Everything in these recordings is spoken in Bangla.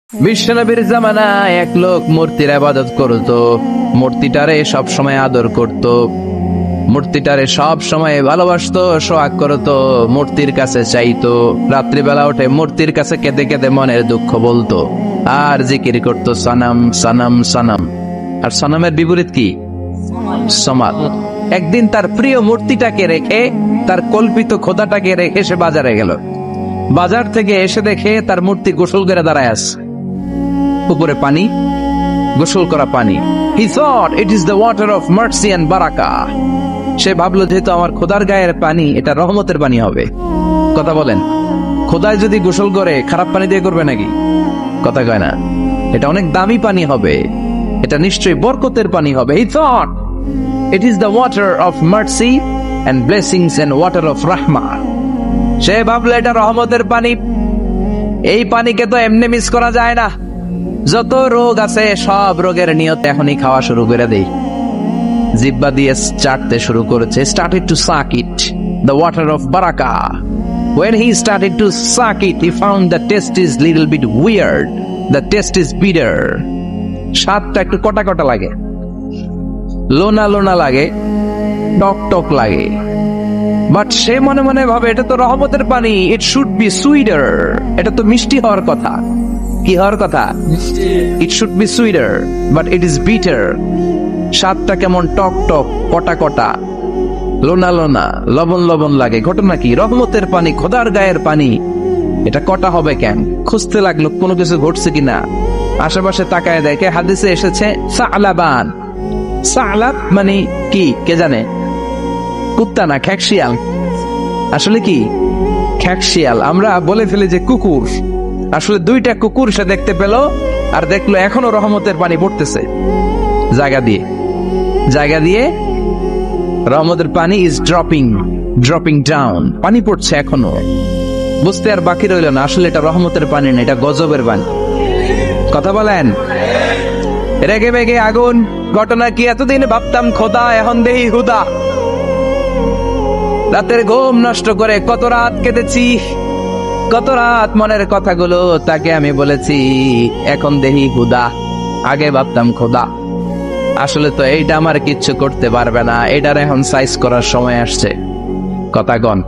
বিশ্বনবীর জামানায় এক লোক মূর্তির ইবাদত করত, মূর্তিটারে সব সময় আদর করত, মূর্তিটারে সব সময় ভালোবাসতো, সোহাগ করত, মূর্তির কাছে চাইতো, রাত্রিবেলা উঠে মূর্তির কাছে কেঁদে কেঁদে মনের দুঃখ বলতো আর জিকির করতো সনম সনম সনম। আর সনমের বিপরীত কি? সমাদ। একদিন তার প্রিয় মূর্তিটাকে রেখে, তার কল্পিত খোদাটাকে রেখে সে বাজারে গেল। বাজার থেকে এসে দেখে তার মূর্তি গোসল করে দাঁড়ায় আছে, উপরে পানি, গোসল করা পানি। He thought it is the water of mercy and barakah. সে ভাবলো যেহেতু আমার খোদার গায়ের পানি, এটা রহমতের পানি হবে। কথা বলেন, খোদায় যদি গোসল করে খারাপ পানি দিয়ে করবে নাকি? কথা কয় না, এটা অনেক দামি পানি হবে, এটা নিশ্চয়ই বরকতের পানি হবে। He thought it is the water of mercy and blessings and water of rahmah. সে ভাবলো এটা রহমতের পানি, এই পানিকে তো এমনি মিস করা যায় না। যত রোগ আছে সব রোগের নিয়তে এখনই খাওয়া শুরু করে দেই। জিহ্বা দিয়ে চাটতে শুরু করেছে, started to suck it, the water of barakah. When he started to suck it, he found the taste is little bit weird, the taste is bitter. স্বাদটা একটু কটা কটা লাগে, লোনা লোনা লাগে, টক টক লাগে। বাট সে মনে মনে ভাবে এটা তো রহমতের পানি, ইট শুড বি সুইটার, এটা তো মিষ্টি হওয়ার কথা। কি হওয়ার কথা? It should be sweeter, but it is bitter. স্বাদটা কেমন টক টক, কটা কটা, লোনা লোনা, লবণ লবণ লাগে। ঘটনা কি? রহমতের পানি, খোদার গায়ের পানি, এটা কটা হবে কেন? খুঁজতে লাগলো কোনো কিছু ঘটছে কিনা। আশেপাশে তাকায় দেখে হাদিসে এসেছে সালাবান। সালাব মানে কি কে জানে? কুত্তা না, খ্যাকশিয়াল। আসলে কি? খ্যাকশিয়াল। আমরা বলে ফেলি যে কুকুর, আসলে দুইটা কুকুর সে দেখতে পেল, আর দেখলো এখনো রহমতের পানি পড়তেছে জায়গা দিয়ে, জায়গা দিয়ে রহমতের পানি ইজ ড্রপিং ডাউন, পানি পড়ছে এখনো। বুঝতে আর বাকি রইল না, আসলে এটা রহমতের পানি না, এটা গজবের পানি। কথা বলেন, রেগে বেগে আগুন। ঘটনা কি? এতদিন ভাবতাম খোদা, এখন দেহি হুদা। রাতের ঘুম নষ্ট করে কত রাত কেঁদেছি, কত রাত মনের কথাগুলো তাকে আমি বলেছি, এখন দেহি হুদা। আগে ভাবতাম খোদা, আসলে তো এইটা আমার কিচ্ছু করতে পারবে না, এটার এখন সাইজ করার সময় আসছে। কথা গন।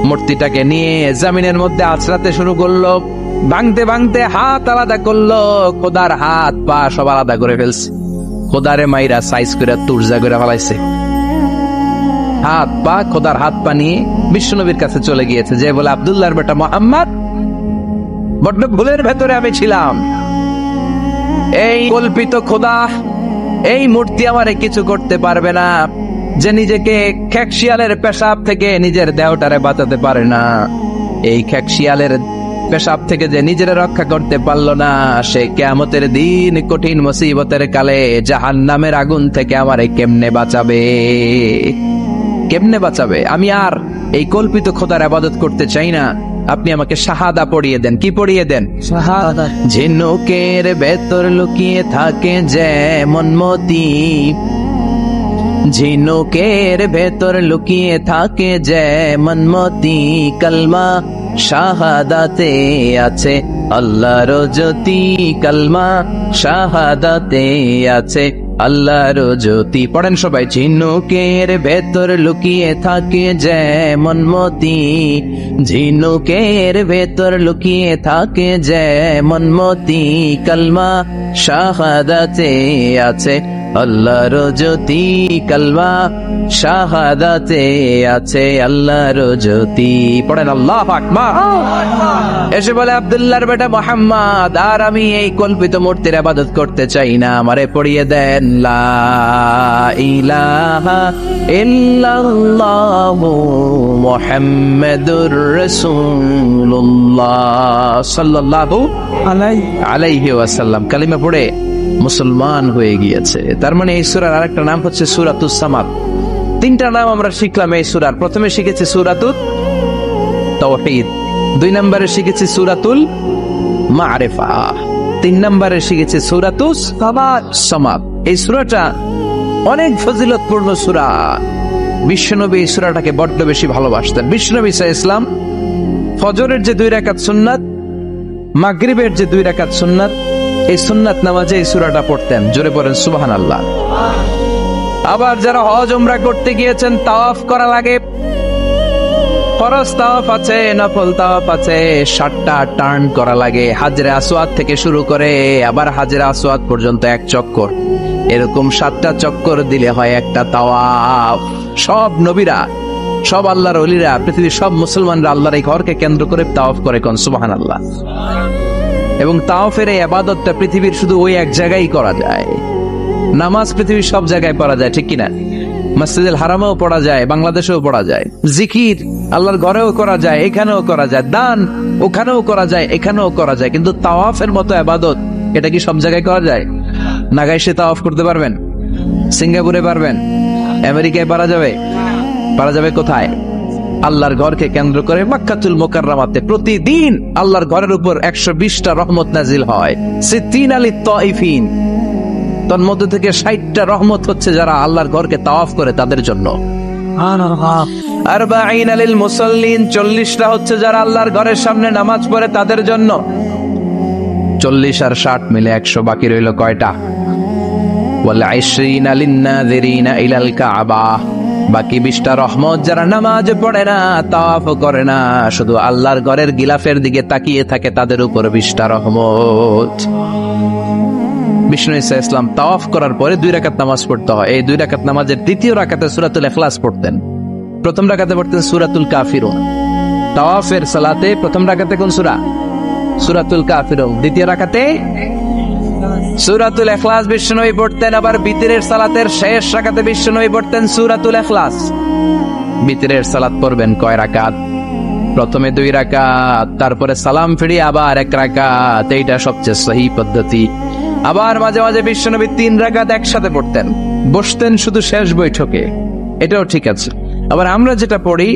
মূর্তিটাকে নিয়ে জমিনের মধ্যে আছড়াতে শুরু করলো, ভাঙতে ভাঙতে হাত আলাদা করলো, খোদার হাত পা সব আলাদা করে ফেলছে। খোদারে মাইরা সাইজ করে তুরজা করে ফেলাইছে। হাত পা, খোদার হাত পা নিয়ে বিশ্বনবীর কাছে চলে গিয়েছে, যে বলে আব্দুল্লাহর বেটা মুহাম্মদ, বড্ড ভুলের ভেতরে আমি ছিলাম। এই কল্পিত খোদা, এই মূর্তি আমারে কিছু করতে পারবে না, যে নিজেকে খ্যাকশিয়ালের পেশাব থেকে নিজের দেহটারে বাঁচাতে পারে না, এই খ্যাকশিয়ালের পেশাব থেকে যে নিজের রক্ষা করতে পারলো না, সে কিয়ামতের দিন কঠিন মুসিবতের কালে জাহান্নামের আগুন থেকে আমারে কেমনে বাঁচাবে? কেমনে বাঁচাবে? আমি আর এই কল্পিত খোদার ইবাদত করতে চাই না, আপনি আমাকে শাহাদা পড়িয়ে দেন। কি পড়িয়ে দেন? শাহাদা। ঝিনুকের ভেতর লুকিয়ে থাকে যেমন মতি, ঝিনুকের ভেতর লুকিয়ে থাকে যেমন মতি, কলমা শাহাদাতে আছে আল্লাহর জ্যোতি, কলমা শাহাদাতে আছে আল্লাহর জ্যোতি। পড়েন সবাই। ঝিনুকের ভেতর লুকিয়ে থাকে যেমন মতি, ঝিনুকের ভেতর লুকিয়ে থাকে যেমন মতি, কলমা শাহাদাতে আছে আল্লাহর জ্যোতি, কলমা শাহাদাতে আছে আল্লাহর জ্যোতি। পড়েন আল্লাহু আকবার। এসে বলে আব্দুল্লাহর বেটা মুহাম্মদ, আর আমি এই কল্পিত মূর্তির ইবাদত করতে চাই না, আমারে পড়িয়ে দেন লা ইলাহা ইল্লাল্লাহু মুহাম্মাদুর রাসূলুল্লাহ সাল্লাল্লাহু আলাইহি ওয়াসাল্লাম। কালিমা পড়ে মুসলমান হয়ে গিয়েছে। তার মানে এই সূরার আরেকটা নাম হচ্ছে সূরাতুস সামাদ। তিনটা নাম আমরা শিখলাম এই সূরার। প্রথমে শিখেছি সূরাতুত তাওহীদ, 2 নম্বরে শিখেছি সূরাতুল মারিফা, 3 নম্বরে শিখেছি সূরাতুস সামাদ। এই সূরাটা অনেক ফজিলতপূর্ণ সূরা। বিশ্বনবী এই সূরাটাকে বড্ড বেশি ভালোবাসতেন। বিশ্বনবী সাল্লাল্লাহু আলাইহি ওয়াসাল্লাম ফজরের যে 2 রাকাত সুন্নাত, মাগরিবের যে 2 রাকাত সুন্নাত, এই সুন্নাত নামাজে এই সূরাটা পড়তেন। জোরে পড়েন সুবহানাল্লাহ। আবার যারা হজ উমরা করতে গিয়েছেন, তাওয়াফ করা লাগে, ফরজ তাওয়াফ আছে, নফল তাওয়াফ আছে, 7টা টার্ন করা লাগে। হাজরে আসওয়াদ থেকে শুরু করে আবার হাজরে আসওয়াদ পর্যন্ত 1 চক্কর, এরকম 7টা চক্কর দিলে হয় একটা তাওয়াফ। সব নবীরা, সব আল্লাহর ওলিরা, পৃথিবীর সব মুসলমানরা আল্লাহর এই ঘরকে কেন্দ্র করে তাওয়াফ করে, কোন সুবহানাল্লাহ। এবং তাওয়াফের এই ইবাদতটা পৃথিবীর শুধু ওই এক জায়গায় করা যায়। নামাজ পৃথিবীর সব জায়গায় পড়া যায়, ঠিক কিনা? মসজিদুল হারামেও পড়া যায়, বাংলাদেশেও পড়া যায়। জিকির আল্লাহর ঘরেও করা যায়, এখানেও করা যায়। দান ওখানেও করা যায়, এখানেও করা যায়। কিন্তু তাওয়াফের মতো ইবাদত, এটা কি সব জায়গায় করা যায়? নাগাইশে তাওয়াফ করতে পারবেন? সিঙ্গাপুরে পারবেন? আমেরিকায় পারা যাবে? পারা যাবে কোথায়? আল্লাহর ঘরকে কেন্দ্র করে মক্কাতুল মুকাররমাতে প্রতিদিন আল্লাহর ঘরের উপর 120টা রহমত নাজিল হয়। সিদ্দিন আলী তাইফিন, তার মধ্যে থেকে 60টা রহমত হচ্ছে যারা আল্লাহর ঘরকে তাওয়াফ করে তাদের জন্য। আরবাঈন লিল মুসাল্লিন, 40টা হচ্ছে যারা আল্লাহর ঘরের সামনে নামাজ পড়ে তাদের জন্য। 40 আর 60 মিলে 100, বাকি রইল কয়টা? ওয়াল 20 লিন-নাযিরিনা ইলাল কাবা, বাকি 20টা রহমত যারা নামাজ পড়ে না, তাওয়াফ করে না, শুধু আল্লাহর ঘরের গিলাফের দিকে তাকিয়ে থাকে, তাদের উপর 20টা রহমত। বিষ্ণু ঈসা ইসলাম তাওয়াফ করার পরে 2 রাকাত নামাজ পড়তে হয়। এই 2 রাকাত নামাজের দ্বিতীয় রাকাতে সূরাতুল ইখলাস পড়তেন, প্রথম রাকাতে পড়তেন সূরাতুল কাফিরুন। তাওয়াফের সালাতে প্রথম রাকাতে কোন সূরা? সূরাতুল কাফিরুন। দ্বিতীয় রাকাতে সূরাতুল ইখলাস বিষ্ণুই পড়তেন। আবার বিতরের সালাতের শেষ রাকাতে বিষ্ণুই পড়তেন সূরাতুল ইখলাস। বিতরের সালাত পড়বেন কয় রাকাত? প্রথমে 2 রাকাত, তারপরে সালাম ফিরিয়ে আবার 1 রাকাত। এইটা সবচেয়ে সহি পদ্ধতি। আবার মাঝে মাঝে বিশ্বনবী 3 রাকাত একসাথে পড়তেন, বসতেন শুধু শেষ বৈঠকে, এটাও ঠিক আছে। আবার আমরা যেটা পড়ি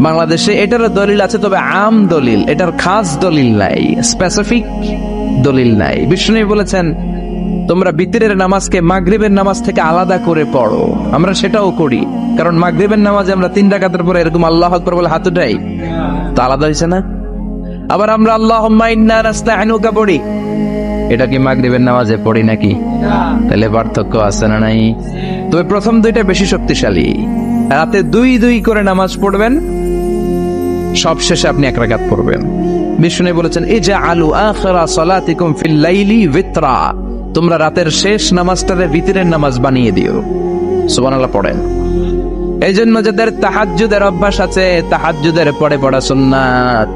বাংলাদেশে, এটারও দলিল আছে, তবে আম দলিল, এটার খাস দলিল নাই, স্পেসিফিক দলিল নাই। বিষ্ণুনবী বলেছেন তোমরা বিতরের নামাজকে মাগরিবের নামাজ থেকে আলাদা করে পড়ো। আমরা সেটাও করি, কারণ মাগরিবের নামাজে আমরা 3 রাকাতের পরে এরকম আল্লাহু আকবার বলে হাত উঠাই, তো আলাদা হয়েছে না? আবার আমরা আল্লাহুম্মা ইন্না নাস্তাইনুকা পড়ি, এটা কি মাগরিবের নামাজে পড়ি নাকি? তাহলে পার্থক্য আছে না নাই? তবে প্রথম 2টা বেশি শক্তিশালী। রাতে 2 করে নামাজ পড়বেন, সব শেষে আপনি 1 রাকাত পড়বেন। বিষ্ণু বলেছেন ইজআলু আখিরা সালাতিকুম ফিল লাইলি বিতরা, তোমরা রাতের শেষ নামাজটারে বিতরের নামাজ বানিয়ে দিও। সুবহানাল্লাহ পড়েন। এইজন্য যাদের তাহাজ্জুদের অভ্যাস আছে, তাহাজ্জুদের পরে পড়া সুন্নাত।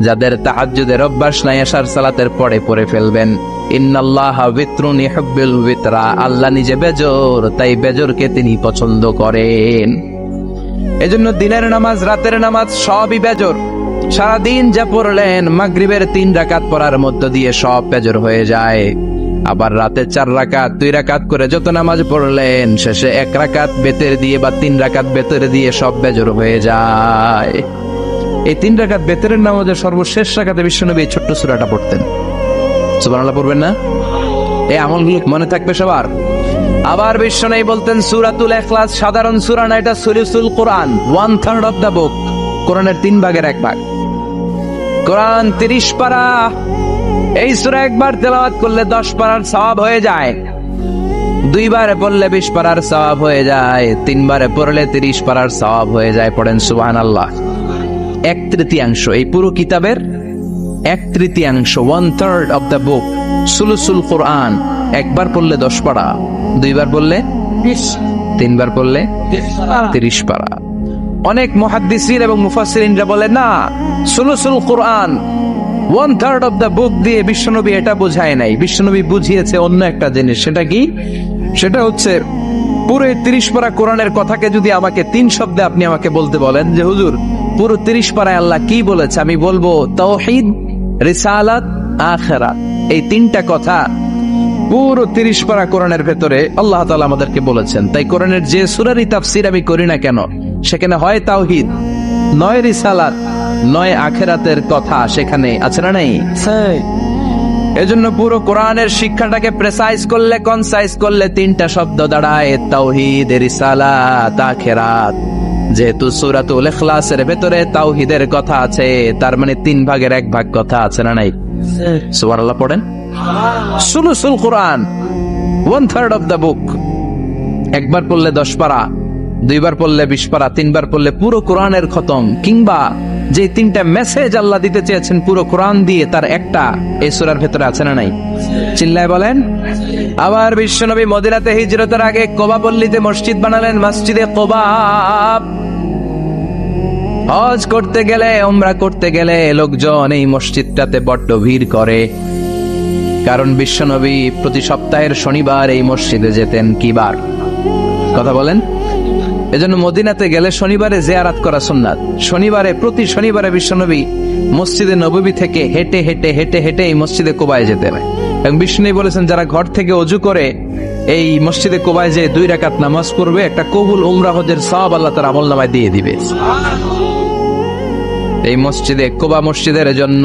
যাদের তাহাজ্জুদের অভ্যাস নাই, এশার সালাতের পরে পড়ে ফেলবেন। ইন্নাল্লাহা বিতরুন ইউহিব্বুল বিতরা, আল্লাহ নিজে বেজর, তাই বেজরকে তিনি পছন্দ করেন। এজন্য দিনের নামাজ, রাতের নামাজ সবই বেজর। সারাদিন যা পড়লেন মাগরিবের 3 রাকাত পড়ার মধ্য দিয়ে সব বেজর হয়ে যায়। আবার রাতে 4 রাকাত, 2 রাকাত করে যত নামাজ পড়লেন, শেষে 1 রাকাত বেতের দিয়ে বা 3 রাকাত বেতের দিয়ে সব বেজর হয়ে যায়। এই 3 রাকাত বেতরের নামাজের সর্বশেষ রাকাতে বিশ্বনবী এই ছোট্ট সূরাটা পড়তেন। সুবহানাল্লাহ পড়বেন না? এই আমলগুলো মনে থাকবে সবার। আবার বিশ্বনবী বলতেন সূরাতুল ইখলাস সাধারণ সূরা না, এটা সুলুসুল কোরআন, 1/3 অফ দা বুক। কোরআনের 3 ভাগের 1 ভাগ। কোরআন 30 পারা। এই সূরা একবার তেলাওয়াত করলে 10 পারার সওয়াব হয়ে যায়। 2 বারে পড়লে 20 পারার সওয়াব হয়ে যায়। 3 বারে পড়লে 30 পারার সওয়াব হয়ে যায়। পড়েন সুবহানাল্লাহ। 1/3 এই পুরো কিতাবের 1/3, 1/3 অফ দা বুক, সুলুসুল কোরআন। একবার পড়লে 10 পারা, 2 বার পড়লে 20, 3 বার পড়লে 30 পারা। অনেক মুহাদ্দিসিন এবং মুফাসসিরিনরা বলে না, সুলুসুল কোরআন 1/3 অফ দা বুক দিয়ে বিশ্বনবী এটা বোঝায় নাই। বিশ্বনবী বুঝিয়েছে অন্য একটা জিনিস। সেটা কি? সেটা হচ্ছে পুরো 30 পারা কোরআনের কথাকে যদি আমাকে 3 শব্দে আপনি আমাকে বলতে বলেন যে হুজুর পুরো 30 পারায় আল্লাহ কি বলেছে, আমি বলবো তাওহীদ, রিসালাত, আখিরাত। এই 3টা কথা পুরো 30 পারা কোরআনের ভেতরে আল্লাহ তাআলা আমাদেরকে বলেছেন। তাই কোরআনের যে সূরারই তাফসীর আমি করি না কেন, সেখানে হয় তাওহীদ, নয় রিসালাত, নয় আখিরাতের কথা সেখানে আছে না নাই? এজন্য পুরো কোরআনের শিক্ষাটাকে প্রেসাইজ করলে, কনসাইজ করলে 3টা শব্দ দাঁড়ায়, তাওহীদ, রিসালাত, আখিরাত। যেহেতু সূরাতুল ইখলাসের ভেতরে তাওহীদের কথা আছে, তার মানে 3 ভাগের 1 ভাগ কথা আছে না নাই? সুবহানাল্লাহ পড়েন। সুলুসুল কোরআন, 1/3 অফ দ্য বুক। একবার পড়লে 10 পারা, দুইবার পড়লে 20 পারা, তিনবার পড়লে পুরো কোরআনের খতম। কিংবা যে 3টা মেসেজ আল্লাহ দিতে চেয়েছেন পুরো কোরআন দিয়ে, তার একটা এই সূরার ভেতরে আছে না নাই? চিল্লায় বলেন। আবার বিশ্বনবী মদিনাতে হিজরতের আগে কোবা পল্লীতে মসজিদ বানালেন, মসজিদে কোবা। হজ করতে গেলে, উমরা করতে গেলে লোকজন এই মসজিদটাতে বড্ড ভিড় করে, কারণ বিশ্বনবী প্রতি সপ্তাহের শনিবার এই মসজিদে যেতেন। কি বার? কথা বলেন। এজন্য মদিনাতে গেলে শনিবারে জিয়ারত করা সুন্নাত। শনিবারে, প্রতি শনিবারে বিশ্বনবী মসজিদে নববী থেকে হেঁটে হেঁটে হেঁটে হেঁটে এই মসজিদে কোবায় যেতেন। এবং বিষ্ণু বলেছেন, যারা ঘর থেকে ওযু করে এই মসজিদে কোবায় যে 2 রাকাত নামাজ পড়বে, একটা কবুল উমরা হজের সওয়াব আল্লাহ তার আমলনামায় দিয়ে দিবে। এই মসজিদে, কোবা মসজিদের জন্য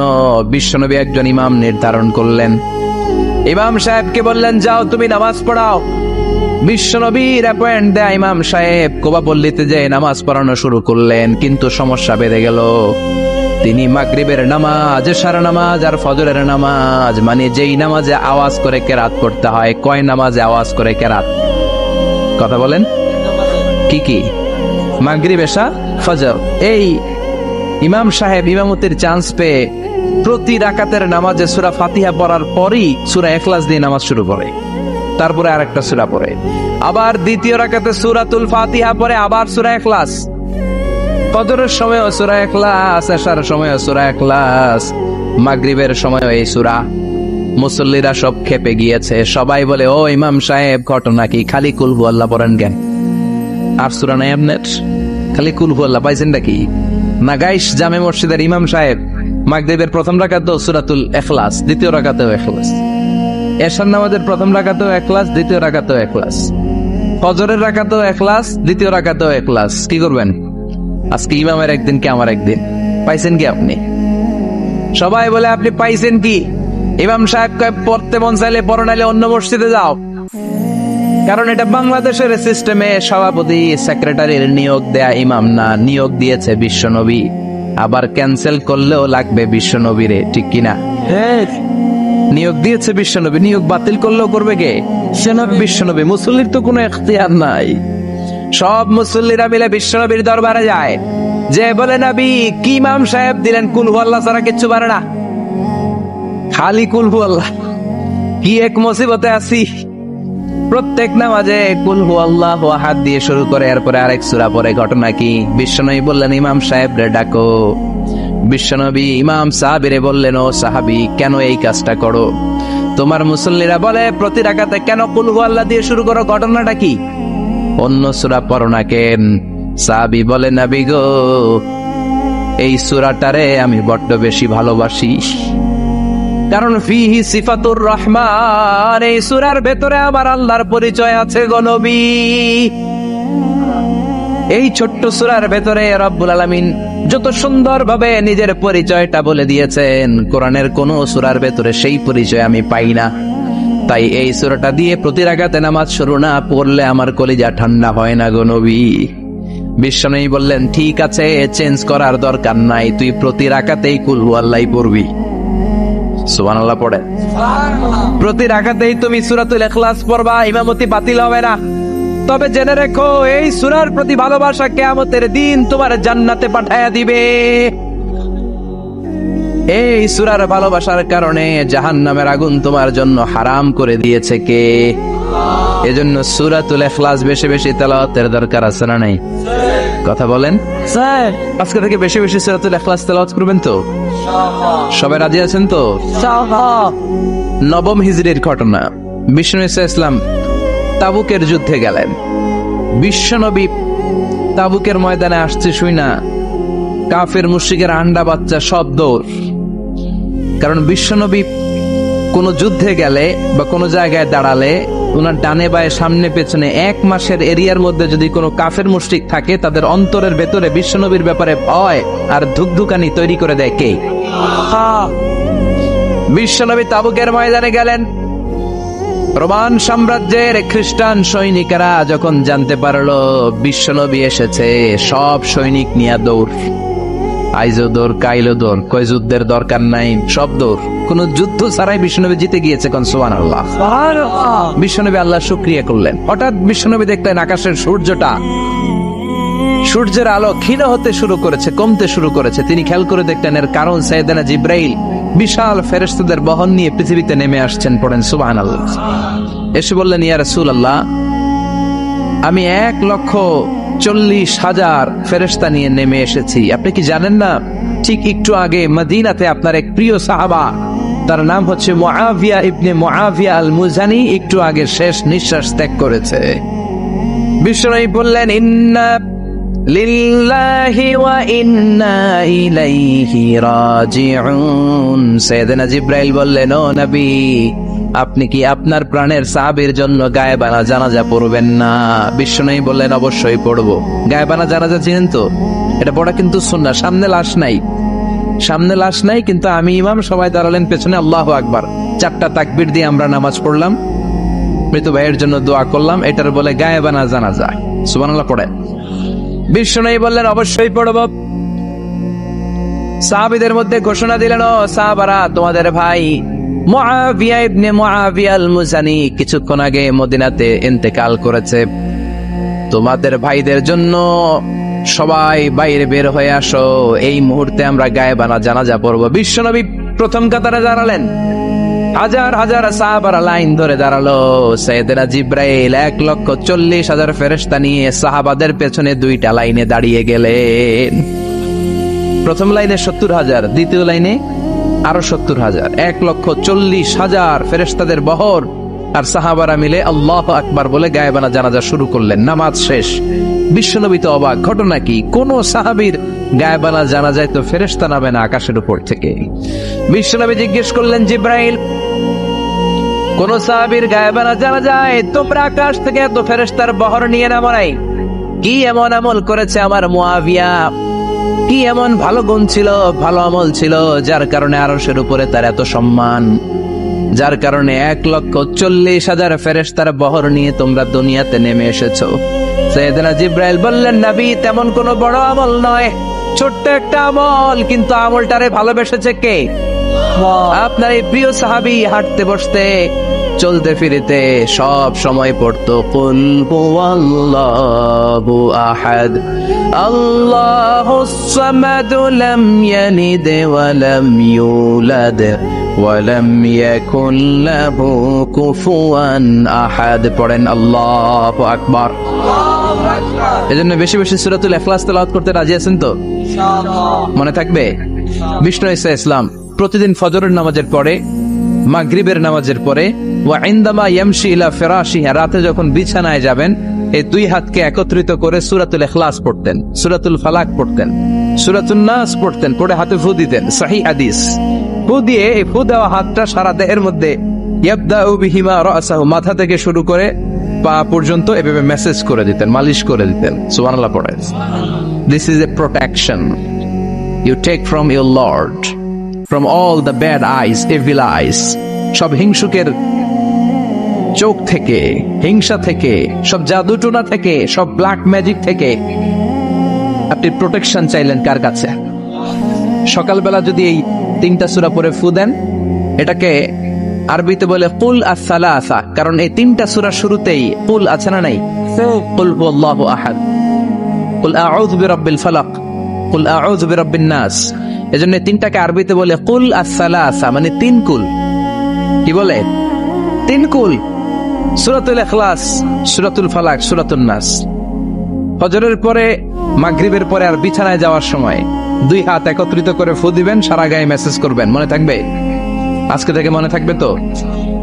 বিশ্বনবী একজন ইমাম নির্ধারণ করলেন। ইমাম সাহেবকে বললেন, যাও তুমি নামাজ পড়াও। বিশ্বনবীর অ্যাপয়েন্ট দেয়া ইমাম সাহেব কোবা পল্লীতে যে নামাজ পড়ানো শুরু করলেন, কিন্তু সমস্যা বেড়ে গেল। তিনি মাগরিবের নামাজ, এশার নামাজ আর ফজরের নামাজ, মানে যেই নামাজে আওয়াজ করে কেরাত করতে হয়, কয় নামাজে আওয়াজ করে কেরাত? কথা বলেন। কি কি? মাগরিব, এশা, ফজর। এই ইমাম সাহেব ইমামতির চান্স পেয়ে প্রতি রাকাতের নামাজে সূরা ফাতিহা পড়ার পরই সূরা ইখলাস দিয়ে নামাজ শুরু করে, তারপরে আরেকটা সূরা পড়ে, আবার দ্বিতীয় রাকাতে সূরাতুল ফাতিহা পড়ে, আবার সূরা ইখলাস। ফজরের সময় সূরা ইখলাস, এশার সময় সূরা ইখলাস, মাগরিবের সময় এই সূরা। মুসল্লিরা সব খেপে গিয়েছে। সবাই বলে, ও ইমাম সাহেব, ঘটনা কি? খালি কুল হু আল্লাহ পড়েন কেন? আর সূরা নাই আপনার? খালি কুল হু আল্লাহ পাইছেন নাকি? না গাইস, জামে মসজিদের ইমাম সাহেব মাগরিবের প্রথম রাকাতেও সূরাতুল ইখলাস, দ্বিতীয় রাকাতেও ইখলাস, এশার নামাজের প্রথম রাকাতেও ইখলাস, দ্বিতীয় রাকাতেও ইখলাস, ফজরের রাকাতেও ইখলাস, দ্বিতীয় রাকাতেও ইখলাস। কি করবেন? আজকে ইমামের একদিন কি আমার একদিন। পাইছেন কি আপনি? সবাই বলে, আপনি পাইছেন কি? ইমাম সাহেব কয়, পড়তে মন চাইলে পড়ো, নাইলে অন্য মসজিদে যাও। কারণ এটা বাংলাদেশের সিস্টেমে সভাপতি সেক্রেটারির নিয়োগ দেয়া ইমাম না, নিয়োগ দিয়েছে বিশ্বনবী। আবার ক্যান্সেল করলেও লাগবে বিশ্বনবীরে, ঠিক কিনা? নিয়োগ দিয়েছে বিশ্বনবী, নিয়োগ বাতিল করলেও করবে কে? বিশ্বনবী। মুসল্লির তো কোনো এখতিয়ার নাই। সব মুসল্লিরা মিলে বিশ্বনবীর দরবারে যায়, যে বলে, নবী কি ইমাম সাহেব দিলেন, কুল হু আল্লাহ ছাড়া কিচ্ছু পারে না, খালি কুল হু আল্লাহ। কি এক মুসিবতে আছি। প্রত্যেক নামাজে কুল হু আল্লাহু আহাদ দিয়ে শুরু করে, এরপরে আরেক সূরা পড়ে। ঘটনা কি? বিশ্বনবী বললেন, ইমাম সাহেব রে ডাকো। বিশ্বনবী ইমাম সাহাবীরে বললেন, ও সাহাবী, কেন এই কাজটা করো? তোমার মুসল্লিরা বলে প্রতি রাকাতে কেন কুল হু আল্লাহ দিয়ে শুরু করো, ঘটনাটা কি? অন্য সূরা পড়ো না কেন? সাহাবী বলে, নবী গো, এই সূরাটারে আমি বড্ড বেশি ভালোবাসি, কারণ ফিহি সিফাতুর রহমান, এই সূরার ভেতরে আমার আল্লাহর পরিচয় আছে গো নবী। এই ছোট্ট সূরার ভেতরে রব্বুল আলামিন যত সুন্দরভাবে নিজের পরিচয়টা বলে দিয়েছেন, কোরআনের কোন সূরার ভেতরে সেই পরিচয় আমি পাই না। তাই এই সূরাটা দিয়ে প্রতি রাকাতে নামাজ শুরু না পড়লে আমার কলিজা ঠান্ডা হয় না গো নবী। বিশ্বনবী বললেন, ঠিক আছে, চেঞ্জ করার দরকার নাই, তুই প্রতি রাকাতেই কুল হু আল্লাহ পড়বি। সুবহানাল্লাহ পড়ে। প্রতি রাকাতেই তুমি সূরাতুল ইখলাস পড়বা, ইমামতি বাতিল হবে না। তবে জেনে রেখো, এই সূরার প্রতি ভালোবাসা কিয়ামতের দিন তোমার জান্নাতে পাঠায়া দিবে। এই সূরার ভালোবাসার কারণে জাহান্নামের আগুন তোমার জন্য হারাম করে দিয়েছে কে? এজন্য সূরাতুল ইখলাস বেশি বেশি তেলাওয়াতের দরকার আছে না নাই? কথা বলেন। স্যার, আজকে থেকে বেশি বেশি সূরাতুল ইখলাস তেলাওয়াত করবেন তো? সবাই রাজি আছেন তো? নবম হিজরির ঘটনা। বিষ্ণু ইসলাম তাবুকের যুদ্ধে গেলেন। বিশ্বনবী তাবুকের ময়দানে আসছে শুই না, কাফের মুশরিকের আন্ডা বাচ্চা সব দৌড়। কারণ বিশ্বনবী কোন যুদ্ধে গেলে বা কোন জায়গায় দাঁড়ালে ওনার ডানে বায়ে সামনে পেছনে 1 মাসের এরিয়ার মধ্যে যদি কোনো কাফের মুশরিক থাকে, তাদের অন্তরের ভেতরে বিশ্বনবীর ব্যাপারে ভয় আর ধুকধুকানি তৈরি করে দেয় কে? বিশ্বনবী তাবুকের ময়দানে গেলেন। রোমান সাম্রাজ্যের খ্রিস্টান সৈনিকেরা যখন জানতে পারলো বিশ্বনবী এসেছে, সব সৈনিক নিয়ে দৌড়। আইজো দৌড় কাইলো দৌড়, কয় যুদ্ধের দরকার নাই, সব দৌড়। কোন যুদ্ধ ছাড়াই বিশ্বনবী জিতে গিয়েছে, কোন সুবহানাল্লাহ। বিশ্বনবী আল্লাহ শুকরিয়া করলেন। হঠাৎ বিশ্বনবী দেখলেন আকাশের সূর্যের আলো ক্ষীণ হতে শুরু করেছে, কমতে শুরু করেছে। তিনি খেয়াল করে দেখলেন এর কারণ সাইয়েদনা জিবরাইল বিশাল ফেরেশতাদের বহন নিয়ে পৃথিবীতে নেমে আসছেন। পড়েন সুবহানাল্লাহ। এসে বললেন, ইয়া রাসূলুল্লাহ, আমি 1,40,000 ফেরেশতা নিয়ে নেমে এসেছি। আপনি কি জানেন না, ঠিক একটু আগে মদিনাতে আপনার এক প্রিয় সাহাবা, তার নাম হচ্ছে মুআবিয়া ইবনে মুআবিয়া আল মুজানি, একটু আগে শেষ নিঃশ্বাস ত্যাগ করেছে। বিশ্বনবী বললেন, ইন্না লিল্লাহি ওয়া ইন্না ইলাইহি রাজিউন। সাইয়েদনা জিবরাইল বললেন, ও নবী, আপনি কি আপনার প্রাণের সাহাবীর জন্য গায়েবানা জানাজা পড়বেন না? বিশ্বনবী বললেন, অবশ্যই পড়বো। গায়েবানা জানাজা চিনেন তো? এটা পড়া কিন্তু সুন্নাহ। সামনে লাশ নাই, কিন্তু আমি ইমাম, সবাই দাঁড়ালেন পেছনে, আল্লাহু আকবার, 4টা তাকবীর দিয়ে আমরা নামাজ পড়লাম, মৃত ভাইয়ের জন্য দোয়া করলাম, এটার বলে গায়েবানা জানাজা। সুবহানাল্লাহ পড়ে। বিশ্বনবী বললেন, অবশ্যই পড়ব। সাহাবীদের মধ্যে ঘোষণা দিলেন, ও সাহাবারা, তোমাদের ভাই মুআবিয়া ইবনে মুআবিয়া আল মুজানি কিছুক্ষণ আগে মদিনাতে ইন্তেকাল করেছে। তোমাদের ভাইদের জন্য সবাই বাইরে বের হয়ে আসো, এই মুহূর্তে আমরা গায়েবানা জানাজা পড়ব। বিশ্বনবী প্রথম কাতারে দাঁড়ালেন, হাজার হাজার সাহাবারা লাইন ধরে দাঁড়ালো। সাইয়েদনা জিবরাইল 1,40,000 ফেরেশতা নিয়ে সাহাবাদের পেছনে 2টা লাইনে দাঁড়িয়ে গেলেন। প্রথম লাইনে 70,000, দ্বিতীয় লাইনে আরো 70,000, 1,40,000 ফেরেশতাদের বহর। আর সাহাবারা মিলে আল্লাহু আকবার বলে গায়েবানা জানাজা শুরু করলেন। নামাজ শেষ। বিশ্বনবী তো অবাক, ঘটনা কি? কোন সাহাবীর গায়েবানা জানাজায় তো ফেরেশতা নামে না আকাশের উপর থেকে। বিশ্বনবী জিজ্ঞেস করলেন, জিবরাইল, কোন সাহাবীর গায়েবানা জানাজায় তোমরা আকাশ থেকে এত ফেরেশতার বহর নিয়ে নামো নাই? কি এমন আমল করেছে আমার মুআবিয়া? কি এমন ভালো গুণ ছিল, ভালো আমল ছিল, যার কারণে আরশের উপরে তার এত সম্মান, যার কারণে 1,40,000 ফেরেশতার বহর নিয়ে তোমরা দুনিয়াতে নেমে এসেছো? সাইয়েদনা জিবরাইল বললেন, নবী, তেমন কোনো বড় আমল নয়, ছোট্ট একটা আমল, কিন্তু আমলটারে ভালোবেসেছে কে? আপনার এই প্রিয় সাহাবী হাঁটতে বসতে চলতে ফিরিতে সব সময় পড়তো, কুল হুয়াল্লাহু আহাদ আল্লাহুস সামাদ লাম ইয়ালিদ ওয়া লাম ইউলাদ ওয়া লাম ইয়াকুল লাহু কুফুয়ান আহাদ। পড়েন আল্লাহু আকবার। এজন্য বেশি বেশি সূরাতুল ইখলাস তেলাওয়াত করতে রাজি আছেন তো? মনে থাকবে? বিষ্ণু ঈসা ইসলাম প্রতিদিন ফজরের নামাজের পরে, মাগরিবের নামাজের পরে, ওয়া ইনদামা ইয়ামশি ইলা ফিরাশিহি, রাতে যখন বিছানায় যাবেন, এই 2 হাতকে একত্রিত করে সূরাতুল ইখলাস পড়তেন, সূরাতুল ফালাক পড়তেন, সূরাতুন নাস পড়তেন, পড়ে হাতে ফু দিতেন। সহিহ হাদিস। ফু দিয়ে এই ফু দেওয়া হাতটা সারা দেহের মধ্যে ইয়াবদাউ বিহিমা রাসাহু, মাথা থেকে শুরু করে পা পর্যন্ত এভাবে মেসেজ করে দিতেন, মালিশ করে দিতেন। সুবহানাল্লাহ পড়েন। This is a protection you take from your lord, from all the bad eyes, evil eyes, সব হিংসুকের চোখ থেকে, হিংসা থেকে, সব জাদুটোনা থেকে, সব ব্ল্যাক ম্যাজিক থেকে আপনি প্রোটেকশন চাইলেন কার কাছে? সকালবেলা যদি এই 3টা সূরা পড়ে ফু দেন, এটাকে আরবিতে বলে কুল আস-সালাসা, কারণ এই 3টা সূরা শুরুতেই কুল আছে না নাই? কুল হুয়াল্লাহু আহাদ, কুল আউযু বিরাব্বিল ফালাক, কুল আউযু বিরাব্বিন নাস। এজন্য 3টাকে আরবিতে বলে কুল আস-সালাসা, মানে 3 কুল। কি বলে? 3 কুল। সূরাতুল ইখলাস, সূরাতুল ফালাক, সূরাতুন নাস। ফজরের পরে, মাগরিবের পরে আর বিছানায় যাওয়ার সময় 2 হাত একত্রিত করে ফু দিবেন, সারা গায়ে মেসেজ করবেন। মনে থাকবে? আজকে থেকে মনে থাকবে তো?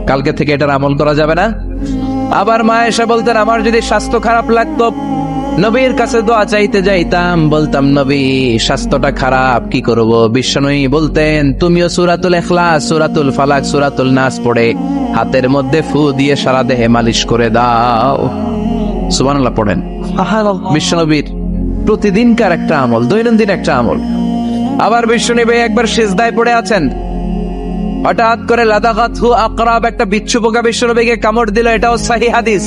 কালকে থেকে এটার আমল করা যাবে না? আবার মা এসে বলতেন, আমার যদি স্বাস্থ্য খারাপ লাগতো, নবীর কাছে দোয়া চাইতে যাইতাম, বলতাম, নবী স্বাস্থ্যটা খারাপ, কি করব? বিশ্বনবী বলতেন, তুমিও সূরাতুল ইখলাস, সূরাতুল ফালাক, সূরাতুল নাস পড়ে হাতের মধ্যে ফু দিয়ে সারা দেহে মালিশ করে দাও। সুবহানাল্লাহ পড়েন। বিশ্বনবীর প্রতিদিনকার একটা আমল, দৈনন্দিন একটা আমল। আবার বিশ্বনবী একবার সিজদায় পড়ে আছেন, হঠাৎ করে লাদাগাতহু আকরাব, একটা বিচ্ছু পোকা বিশ্বনবীকে কামড় দিল। এটাও সহিহ হাদিস।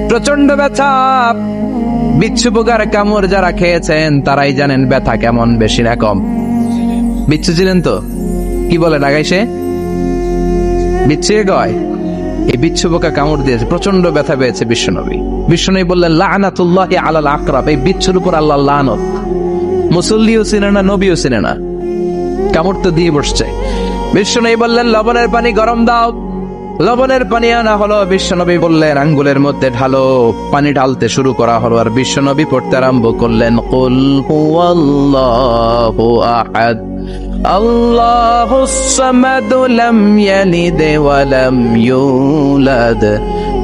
প্রচন্ড ব্যথা, বিচ্ছু পোকার কামড় যারা খেয়েছেন তারাই জানেন ব্যথা কেমন, বেশি না কম। বিচ্ছু ছিলেন তো? কি বলে লাগাইছে? বিচ্ছু গয়। এই বিচ্ছু পোকা কামড় দিয়েছে, প্রচন্ড ব্যথা পেয়েছে বিশ্বনবী। বিশ্বনবী বললেন লাআনাতুল্লাহি আলাল আকরাব, এই বিচ্ছুর উপর আল্লাহর লানত। মুসল্লিও চিনে না, নবীও চিনে না, কামড় তো দিয়ে বসছে। বিশ্বনবী বললেন লবণের পানি গরম দাও। লবণের পানি আনা হলো, বিশ্বনবী বললেন আঙ্গুলের মধ্যে ঢালো। পানি ঢালতে শুরু করা হলো, আর বিশ্বনবী পড়তে আরম্ভ করলেন কুল হুয়াল্লাহু আহাদ আল্লাহুস সামাদ লাম ইয়ালিদ ওয়া লাম ইউলাদ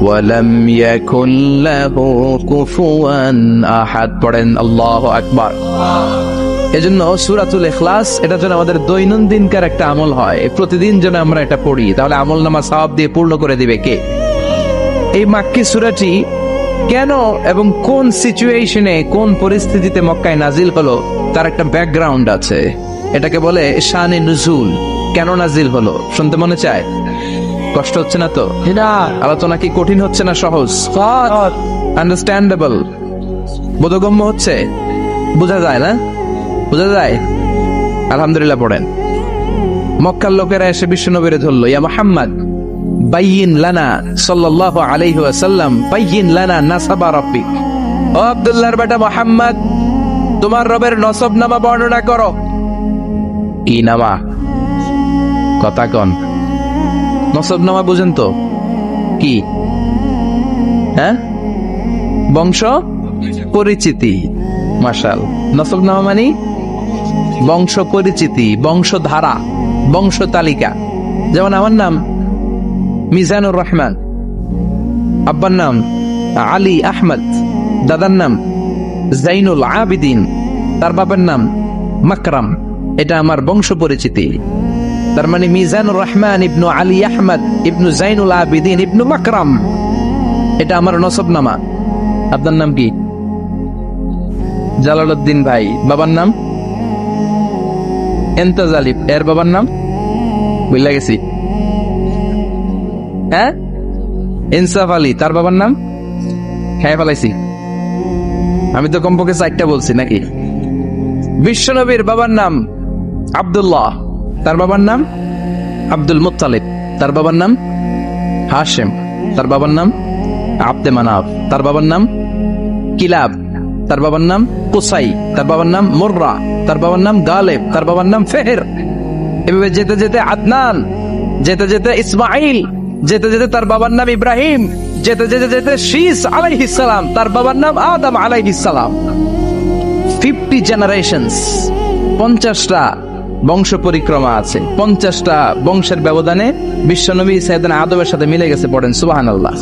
ওয়া লাম ইয়াকুল লাহু কুফুয়ান আহাদ। পড়েন আল্লাহু আকবার। এজন্য সূরাতুল ইখলাস এটা যেন আমাদের দৈনন্দিনকার একটা আমল হয়, প্রতিদিন যেন আমরা এটা পড়ি, তাহলে আমল নামা সওয়াব দিয়ে পূর্ণ করে দিবে কে? এই মাক্কি সূরাটি কেন এবং কোন সিচুয়েশনে, কোন পরিস্থিতিতে মক্কায় নাজিল হলো তার একটা ব্যাকগ্রাউন্ড আছে। এটাকে বলে শানে নুজুল। কেন নাজিল হলো শুনতে মনে চায়? কষ্ট হচ্ছে না তো? আলোচনা কি কঠিন হচ্ছে না সহজ? আন্ডারস্ট্যান্ডেবল, বোধগম্য হচ্ছে? বোঝা যায় না? বোঝা যায়? আলহামদুলিল্লাহ। পড়েন। মক্কার লোকেরা এসে বিশ্বনবীরে ধরল, ইয়া মুহাম্মদ বাইয়িন লানা সাল্লাল্লাহু আলাইহি ওয়াসাল্লাম বাইয়িন লানা নাসাবা রাব্বিক। ও আব্দুল্লাহর বেটা মুহাম্মদ, তোমার রবের নসব নামা বর্ণনা করো। কি নামা? কথা কন। নসব নামা বুঝেন তো কি? হ্যাঁ, বংশ পরিচিতি। মাশাল। নসব নামা মানে বংশ পরিচিতি, বংশধারা, বংশ তালিকা। যেমন আমার নাম মিজানুর রহমান, আব্বার নাম আলী আহমদ, দাদার নাম জাইনুল আবিদিন, তার বাবার নাম মাকরাম। এটা আমার বংশ পরিচিতি। তার মানে মিজানুর রহমান ইবনু আলী আহমদ ইবনু জাইনুল আবিদিন ইবনু মাকরাম, এটা আমার নসব নামা। আপনার নাম কি? জালালউদ্দিন ভাই। বাবার নাম এন্তাজালিব, এর বাবার নাম বুঝলা গেছি। হ্যাঁ, ইনসাফ আলী, তার বাবার নাম খেয়ে ফেলাইছি। আমি তো কমপক্ষে 4টা বলছি নাকি? বিশ্বনবীর বাবার নাম আব্দুল্লাহ, তার বাবার নাম আব্দুল মুত্তালিব, তার বাবার নাম হাশেম, তার বাবার নাম আব্দে মানাফ, তার বাবার নাম কিলাব, তার বাবার নাম কুসাই, তার বাবার নাম মুররা, তার বাবার নাম গালেব, তার বাবার নাম ফেহের। এভাবে যেতে যেতে আদনান, যেতে যেতে ইসমাইল, যেতে যেতে তার বাবার নাম ইব্রাহিম, যেতে যেতে যেতে শীস আলাইহিস সালাম, তার বাবার নাম আদম আলাইহিস সালাম। 50 জেনারেশনস, 50টা বংশ পরিক্রমা আছে। 50টা বংশের ব্যবধানে বিশ্বনবী সাইয়েদনা আদমের সাথে মিলে গেছে। পড়েন সুবহানাল্লাহ।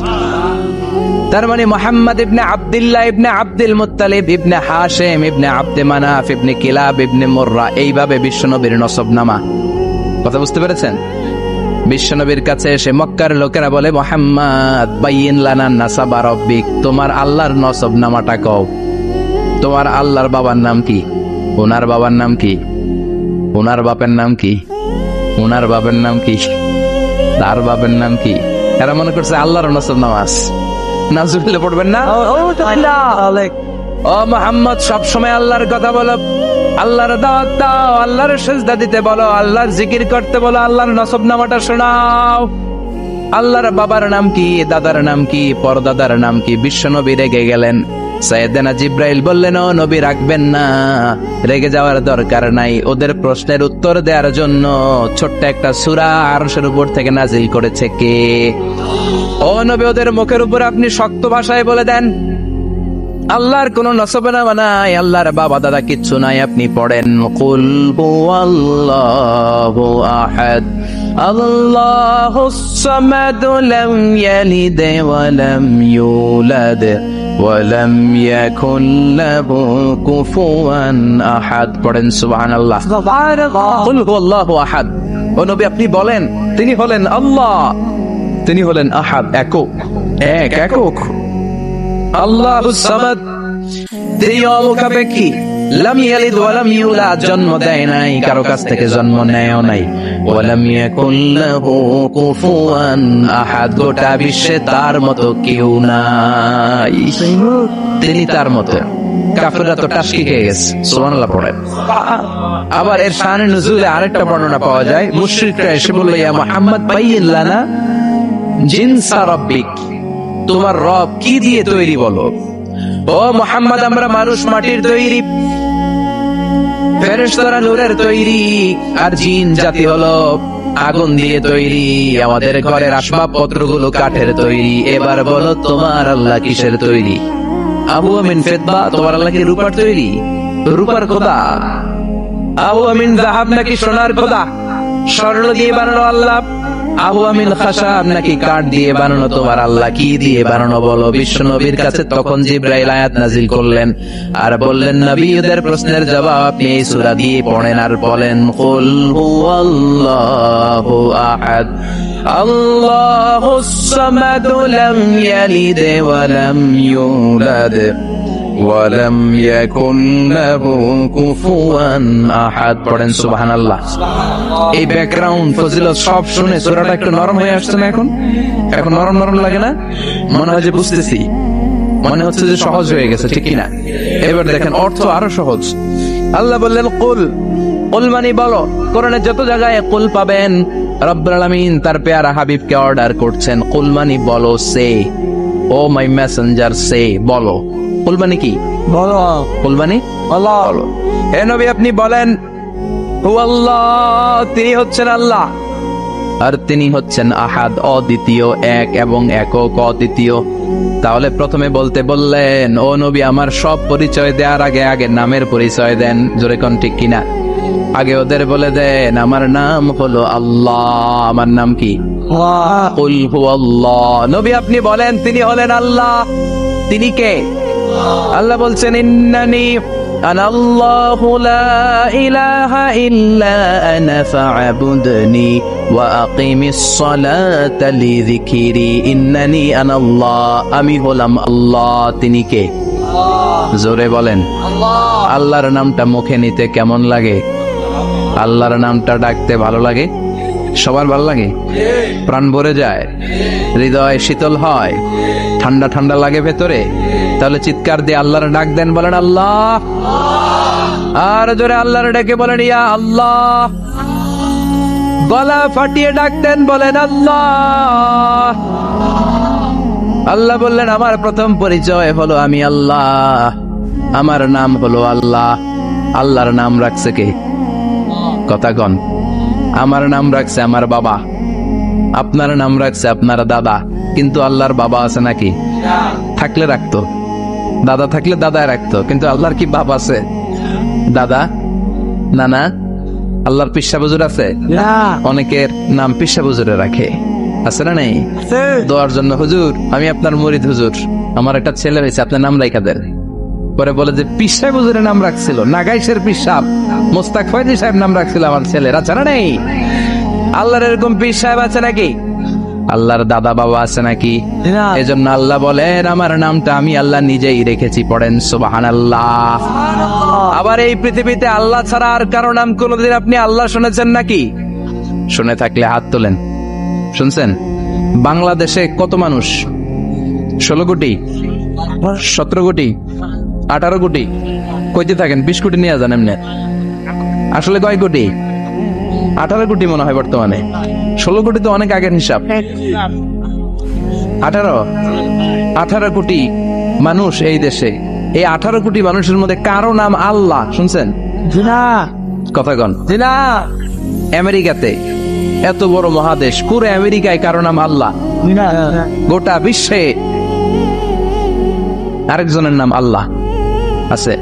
তার মানে মুহাম্মদ ইবনে আব্দুল্লাহ ইবনে আব্দুল মুত্তালিব ইবনে হাশেম ইবনে আব্দে মানাফ ইবনে কিলাব ইবনে মুররা, এইভাবে বিশ্বনবীর নসব নামা। কথা বুঝতে পেরেছেন? বিশ্বনবীর কাছে এসে মক্কার লোকেরা বলে, মুহাম্মদ বাইয়িন লানা নাসাবা রাব্বিক, তোমার আল্লাহর নসব নামাটা কও। তোমার আল্লাহর বাবার নাম কি? ওনার বাবার নাম কি? ওনার বাপের নাম কি? ওনার বাপের নাম কি? তার বাপের নাম কি? এরা মনে করছে আল্লাহর নসব নামাজ। নাজুবিল্লাহ পড়বেন না? ও মুহাম্মদ, সবসময় আল্লাহর কথা বলো, আল্লাহর দাওয়াত দাও, আল্লাহর সিজদা দিতে বলো, আল্লাহর জিকির করতে বলো, আল্লাহর নসব নামাটা শোনাও। আল্লাহর বাবার নাম কি? দাদার নাম কি? পরদাদার নাম কি? বিশ্বনবী রেগে গেলেন। সাইয়েদনা জিব্রাইল বললেন, ও নবী রাখবেন না, রেগে যাওয়ার দরকার নাই। ওদের প্রশ্নের উত্তর দেওয়ার জন্য ছোট্ট একটা সূরা আরশের উপর থেকে নাজিল করেছে কে? ও নবী, ওদের মুখের উপর আপনি শক্ত ভাষায় বলে দেন, আল্লাহর কোন নসব নামা নাই, আল্লাহর বাবা দাদা কিচ্ছু নাই। আপনি পড়েন কুল হুয়াল্লাহু আহাদ আল্লাহুস সামাদ লাম ইয়ালিদ ওয়া লাম ইউলাদ ওয়া লাম ইয়াকুল লাহু কুফুয়ান আহাদ। পড়েন সুবহানাল্লাহ। কুল হুয়াল্লাহু আহাদ। ও নবী, আপনি বলেন তিনি হলেন আল্লাহ, তিনি হলেন আহাদ, একক, একক। আল্লাহুস সামাদ, তিনি অমুখাপেক্ষী, লাম ইয়ালিদ ওয়া লাম ইউলাদ, জন্ম দেয় নাই, কারো কাছ থেকে জন্ম নেয়ও নাই। ওয়া লাম ইয়াকুল লাহু কুফুয়ান আহাদ, গোটা বিশ্বে তার মতো কেউ নাই, তিনি তার মতো। কাফেররা তো টাসকি খেয়ে গেছে, সুবহানাল্লাহ পড়েন। আবার এর শানে নুজুলে আরেকটা বর্ণনা পাওয়া যায়, মুশরিকরা এসে বলল, ইয়া মুহাম্মদ বাইয়িন লানা জিনসা রাব্বিক, তোমার রব কি দিয়ে তৈরি বলো। ও মুহাম্মদ, আমরা মানুষ মাটির তৈরি, ফেরেশতারা নূরের তৈরি, আর জিন জাতি হলো আগুন দিয়ে তৈরি, আমাদের ঘরের আসবাবপত্রগুলো কাঠের তৈরি। এবার বলো তোমার আল্লাহ কিসের তৈরি? আবু আমিন ফিদ্দা, তোমার আল্লাহ কি রূপার তৈরি? রূপার খোদা? আবু আমিন যাহাব, নাকি সোনার খোদা? স্বর্ণ দিয়ে বানানো আল্লাহ? আবু আমিন খাশাব, নাকি কাঠ দিয়ে বানানো তোমার আল্লাহ? কি দিয়ে বানানো বলো? বিশ্ব নবীর কাছে তখন জিবরাইল আয়াত নাজিল করলেন আর বললেন, নবী, ওদের প্রশ্নের জবাব আপনি এই সূরা দিয়ে পড়েন আর বলেন, কুল হুয়াল্লাহু আহাদ আল্লাহুস সামাদ লাম ইয়ালিদ ওয়া লাম ইউলাদ ওয়া লাম ইয়াকুন লাহু কুফুয়ান আহাদ। পড়েন সুবহানাল্লাহ। এই ব্যাকগ্রাউন্ড ফজিলত সব শুনে সূরাটা একটু নরম হয়ে আসছে না? এখন নরম নরম লাগে না? মনে হয় যে বুঝতেছি, মনে হচ্ছে যে সহজ হয়ে গেছে, ঠিক কিনা? এবার দেখেন অর্থ আরো সহজ। আল্লাহ বললেন কুল, কুল মানে বলো। কোরআনের যত জায়গায় কুল পাবেন, রব্বুল আলামিন তার পেয়ারা হাবিবকে অর্ডার করছেন, কুল মানে বলো, সে, ও মাই মেসেঞ্জার সে, বলো। কুল মানে কি? বলো। কুল মানে আল্লাহ। হে নবী, আপনি বলেন, হুয়াল্লাহ, তিনি হচ্ছেন আল্লাহ, আর তিনি হচ্ছেন আহাদ, অদ্বিতীয়, এক এবং একক, অদ্বিতীয়। তাহলে প্রথমে বলতে বললেন, ও নবী, আমার সব পরিচয় দেওয়ার আগে আগে নামের পরিচয় দেন। জোরে কোন ঠিক কিনা? আগে ওদের বলে দেন, আমার নাম হলো আল্লাহ। আমার নাম কি? কুল হুয়াল্লাহ। নবী, আপনি বলেন, তিনি হলেন আল্লাহ। তিনি কে? আল্লাহ বলছেন, ইন্নানি আনাল্লাহু লা ইলাহা ইল্লা আনা ফা'বুদনি ওয়া আকিমিস সালাতা লিযিকরি। ইন্নানি আনাল্লাহ, আমি হলাম আল্লাহ। তিনি কে? জোরে বলেন। আল্লাহর নামটা মুখে নিতে কেমন লাগে? আল্লাহর নামটা ডাকতে ভালো লাগে? সবার ভালো লাগে? প্রাণ ভরে যায়, হৃদয় শীতল হয়, ঠান্ডা ঠান্ডা লাগে ভেতরে। তাহলে চিৎকার দিয়ে আল্লাহর ডাক দেন, বলেন আল্লাহ। আর জোরে আল্লাহর ডেকে বলেন, ইয়া আল্লাহ। গলা ফাটিয়ে ডাক দেন, বলেন আল্লাহ। আল্লাহ বললেন, আমার প্রথম পরিচয় হলো আমি আল্লাহ, আমার নাম হলো আল্লাহ। আল্লাহর নাম রাখছে কে? কথা কন। আমার নাম রাখছে আমার বাবা, আপনার নাম রাখছে আপনার দাদা। কিন্তু আল্লাহর বাবা আছে নাকি? থাকলে রাখতো, দাদা থাকলে দাদায় রাখতো। কিন্তু আল্লাহর কি বাবা আছে? দাদা, নানা? আল্লাহর পিসা বুজুর আছে? অনেকের নাম পিসা বুজুরে রাখে, আছে না? নেই? দোয়ার জন্য, হুজুর আমি আপনার মুরিদ, হুজুর আমার একটা ছেলে হয়েছে, আপনার নাম রাখা দেন। পরে বলে যে পিসা বুজুরের নাম রাখছিল, নাগাইশের পিসাব মোস্তাক ফয়জি সাহেব নাম রাখছিল আমার ছেলের, আছে না? নেই? আল্লাহর এরকম পীর সাহেব আছে নাকি? আল্লাহর দাদা বাবা আছে নাকি? এজন্য আল্লাহ বলেন, আমার নামটা আমি আল্লাহ নিজেই রেখেছি। পড়েন সুবহানাল্লাহ। আবার এই পৃথিবীতে আল্লাহ ছাড়া আর কারো নাম কোনদিন আপনি আল্লাহ শুনেছেন নাকি? শুনে থাকলে হাত তোলেন। শুনছেন? বাংলাদেশে কত মানুষ? 16 কোটি, 17 কোটি, 18 কোটি? কইতে থাকেন, 20 কোটি নিয়ে যান এমনি। আসলে কয় কোটি? 18 কোটি মনে হয় বর্তমানে। 16 কোটি তো অনেক আগের হিসাব। 18 কোটি মানুষ এই দেশে। এই 18 কোটি মানুষের মধ্যে কারো নাম আল্লাহ শুনছেন? কথা কন। আমেরিকাতে, এত বড় মহাদেশ, পুরো আমেরিকায় কারো নাম আল্লাহ? গোটা বিশ্বে আরেকজনের নাম আল্লাহ আছে?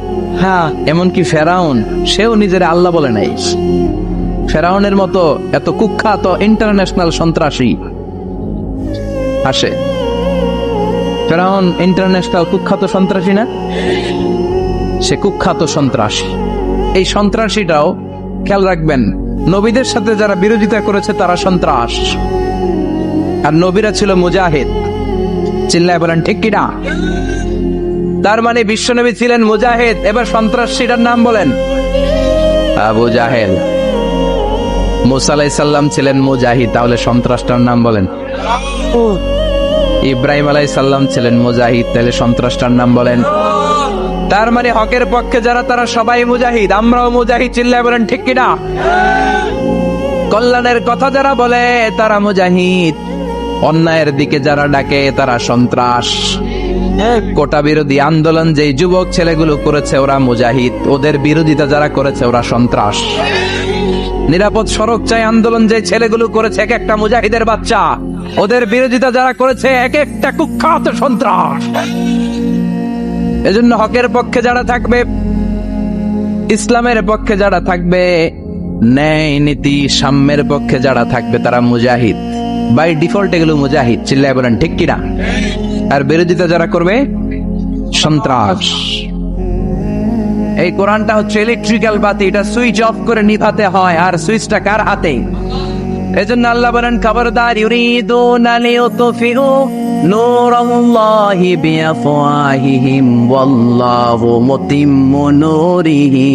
এমনকি ফেরাউন, সেও নিজের আল্লাহ বলে নাই। ফেরাউনের মতো এত কুখ্যাত ইন্টারন্যাশনাল সন্ত্রাসী আসে। ফেরাউন ইন্টারন্যাশনাল কুখ্যাত সন্ত্রাসী না? সে কুখ্যাত সন্ত্রাসী। এই সন্ত্রাসীটাও, খেয়াল রাখবেন, নবীদের সাথে যারা বিরোধিতা করেছে তারা সন্ত্রাস, আর নবীরা ছিল মুজাহিদ। চিল্লায় বলেন ঠিক কিনা? তার মানে বিশ্বনবী ছিলেন মুজাহিদ। এবার সন্ত্রাসীটার নাম বলেন। আবু জাহেল। মুসা আলাইহিস সালাম ছিলেন মুজাহিদ, তাহলে সন্ত্রাসটার নাম বলেন। ইব্রাহিম আলাইহিস সালাম ছিলেন মুজাহিদ, তাহলে সন্ত্রাসটার নাম বলেন। তার মানে হকের পক্ষে যারা তারা সবাই মুজাহিদ, আমরাও মুজাহিদ, চিল্লায় বলেন ঠিক কিনা? কল্যাণের কথা যারা বলে তারা মুজাহিদ, অন্যায়ের দিকে যারা ডাকে তারা সন্ত্রাস। কোটা বিরোধী আন্দোলন যেই যুবক ছেলেগুলো করেছে ওরা মুজাহিদ, ওদের বিরোধিতা যারা করেছে ওরা সন্ত্রাস। নিরাপদ সড়ক চাই আন্দোলন যে ছেলেগুলো করেছে এক একটা মুজাহিদের বাচ্চা, ওদের বিরোধিতা যারা করেছে এক একটা কুখ্যাত সন্ত্রাস। এজন্য হকের পক্ষে যারা থাকবে, ইসলামের পক্ষে যারা থাকবে, ন্যায় নীতি সাম্যের পক্ষে যারা থাকবে তারা মুজাহিদ, বাই ডিফল্ট এগুলো মুজাহিদ, চিল্লায় বলেন ঠিক কিনা? আর বিরোধিতা যারা করবে সন্ত্রাস। এই কোরআনটা হচ্ছে ইলেকট্রিক্যাল বাতি, এটা সুইচ অফ করে নিভাতে হয়, আর সুইচটা কার হাতে? এজন্য আল্লাহ বলেন খবরদার, ইউরিদুনা লিয়ুতফিউ নূরাল্লাহি বিআফওয়াহিহিম ওয়াল্লাহু মুতিম্মু নূরিহি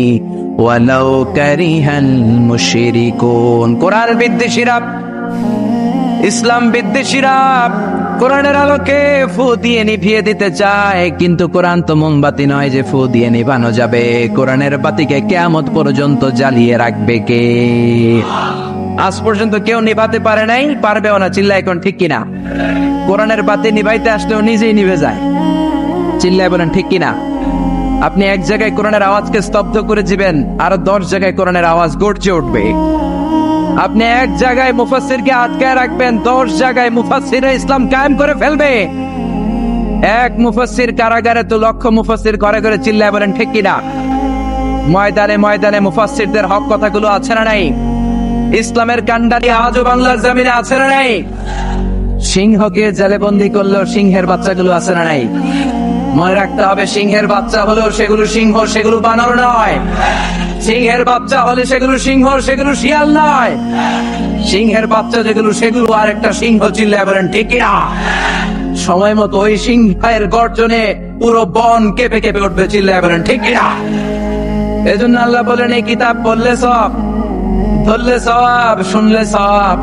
ওয়ালাউ কারিহাল মুশরিকুন। কোরআন বিদ্বেষীরা, ইসলাম বিদ্বেষীরা কোরআনের আলোকে ফু দিয়ে নিভিয়ে দিতে চায়, কিন্তু কোরআন তো মোমবাতি নয় যে ফু দিয়ে নিভানো যাবে। কোরআনের বাতিকে কিয়ামত পর্যন্ত জ্বালিয়ে রাখবে কে? আজ পর্যন্ত কেউ নিভাতে পারে নাই, পারবেও না, চিল্লায় এখন ঠিক কিনা? কোরআনের বাতি নিভাইতে আসলেও নিজেই নিভে যায়, চিল্লায় বলেন ঠিক কিনা? আপনি এক জায়গায় কোরআনের আওয়াজকে স্তব্ধ করে দিবেন, আর 10 জায়গায় কোরআনের আওয়াজ গর্জে উঠবে। আপনি এক জায়গায় মুফাসসিরকে আটকায় রাখবেন, 10 জায়গায় মুফাসসিরে ইসলাম কায়েম করে ফেলবে। এক মুফাসসির কারাগারে তো লক্ষ মুফাসসির ঘরে ঘরে, চিল্লায় বলেন ঠিক কিনা? ময়দানে ময়দানে মুফাসসিরদের হক কথাগুলো আছে না নাই? ইসলামের কান্ডারি আজও বাংলার জমিনে আছে না নাই? সিংহকে জেলে বন্দী করলেও সিংহের বাচ্চাগুলো আছে না নাই? মনে রাখতে হবে, সিংহের বাচ্চা হলেও সেগুলো সিংহ, সেগুলো বানর নয়। সিংহের বাচ্চা হলে সেগুলো সিংহ, সেগুলো শিয়াল নয়। সিংহের বাচ্চা যেগুলো সেগুলো আর একটা সিংহ, চিল্লায় বলেন ঠিক কিনা? সময় মতো ওই সিংহের গর্জনে পুরো বন কেঁপে কেঁপে উঠবে, চিল্লায় বলেন ঠিক কিনা? এজন্য আল্লাহ বলেন এই কিতাব পড়লে সওয়াব, ধরলে সওয়াব, শুনলে সওয়াব,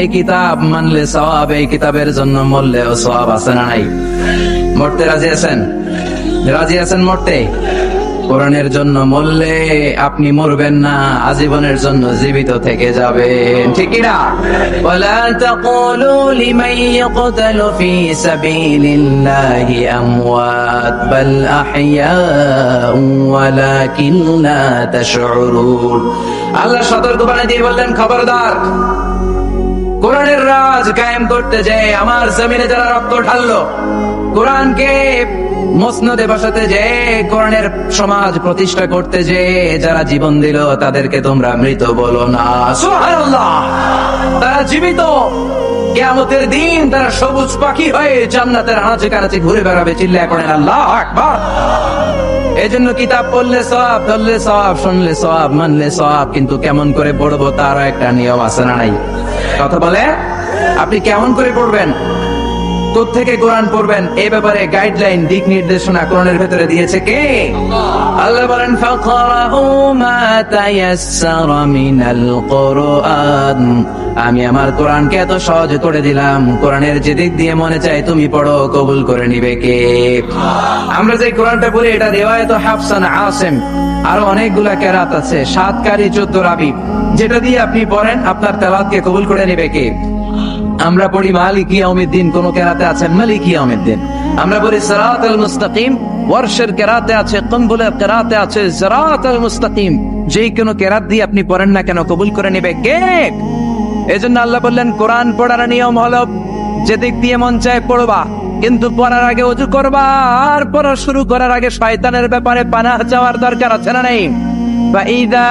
এই কিতাব মানলে সওয়াব, এই কিতাবের জন্য মরলেও সওয়াব আছে না নাই? মরতে রাজি আছেন? রাজি আছেন মরতে? কোরআনের জন্য মরলে আপনি মরবেন না, আজীবনের জন্য জীবিত থেকে যাবেন, ঠিক না? ওয়ালা তাকুলু লিমান ইয়াকতালু ফি সাবিলিল্লাহি আমওয়াত বাল আহইয়াউ ওয়ালাকিন লা তাশউরুন। আল্লাহ সতর্কবাণী দিয়ে বললেন খবরদার, কোরআনের রাজ কায়েম করতে যায় আমার জমিনে যারা রক্ত ঢাললো, কোরআনকে মসনদে বসাতে যে, কোরআনের সমাজ প্রতিষ্ঠা করতে যে যারা জীবন দিল তাদেরকে তোমরা মৃত বলো না। সুবহানাল্লাহ, তারা জীবিত। কিয়ামতের দিন তারা সবুজ পাখি হয়ে জান্নাতের আনাচে কানাচে ঘুরে বেড়াবে, চিল্লায় পড়েন আল্লাহু আকবার। এজন্য কিতাব পড়লে সওয়াব, ধরলে সওয়াব, শুনলে সওয়াব, মানলে সওয়াব, কিন্তু কেমন করে পড়বো তারও একটা নিয়ম আছে না নাই? কথা বলে, আপনি কেমন করে পড়বেন, কোত্থেকে কোরআন পড়বেন, এই ব্যাপারে গাইডলাইন, দিক নির্দেশনা কোরআনের ভেতরে দিয়েছে কে? আল্লাহ বলেন ফাকরাউ মা তায়াসসারা মিনাল কুরআন। আমি আমার কোরআনকে এত সহজ করে দিলাম, কোরআনের যে দিক দিয়ে মনে চাই তুমি পড়ো, কবুল করে নিবে কে? আমরা যে কোরআনটা পড়ি এটা রিওয়ায়াত হাফসান, আসিম, আরো অনেকগুলা কেরাত আছে, 7 কারি 14 রাবি, যেটা দিয়ে আপনি পড়েন আপনার তেলাওয়াতকে কবুল করে নিবে কে? আমরা পড়ি মালিকি ইয়াউমিদ্দিন, কোন কেরাতে আছেন মালিকি ইয়াউমিদ্দিন। আমরা পড়ি সিরাতাল মুস্তাকিম, ওয়ারশের কেরাতে আছে, কুনবুলের কেরাতে আছে সিরাতাল মুস্তাকিম। যেই কোন কেরাত দিয়ে আপনি পড়েন না কেন কবুল করে নেবে কে? এজন্য আল্লাহ বললেন কোরআন পড়ার নিয়ম হলো যে দিক দিয়ে মন চায় পড়বা, কিন্তু পড়ার আগে ওযু করবা, আর পড়া শুরু করার আগে শয়তানের ব্যাপারে পানাহ চাওয়ার দরকার আছে না নাই? ফাইদা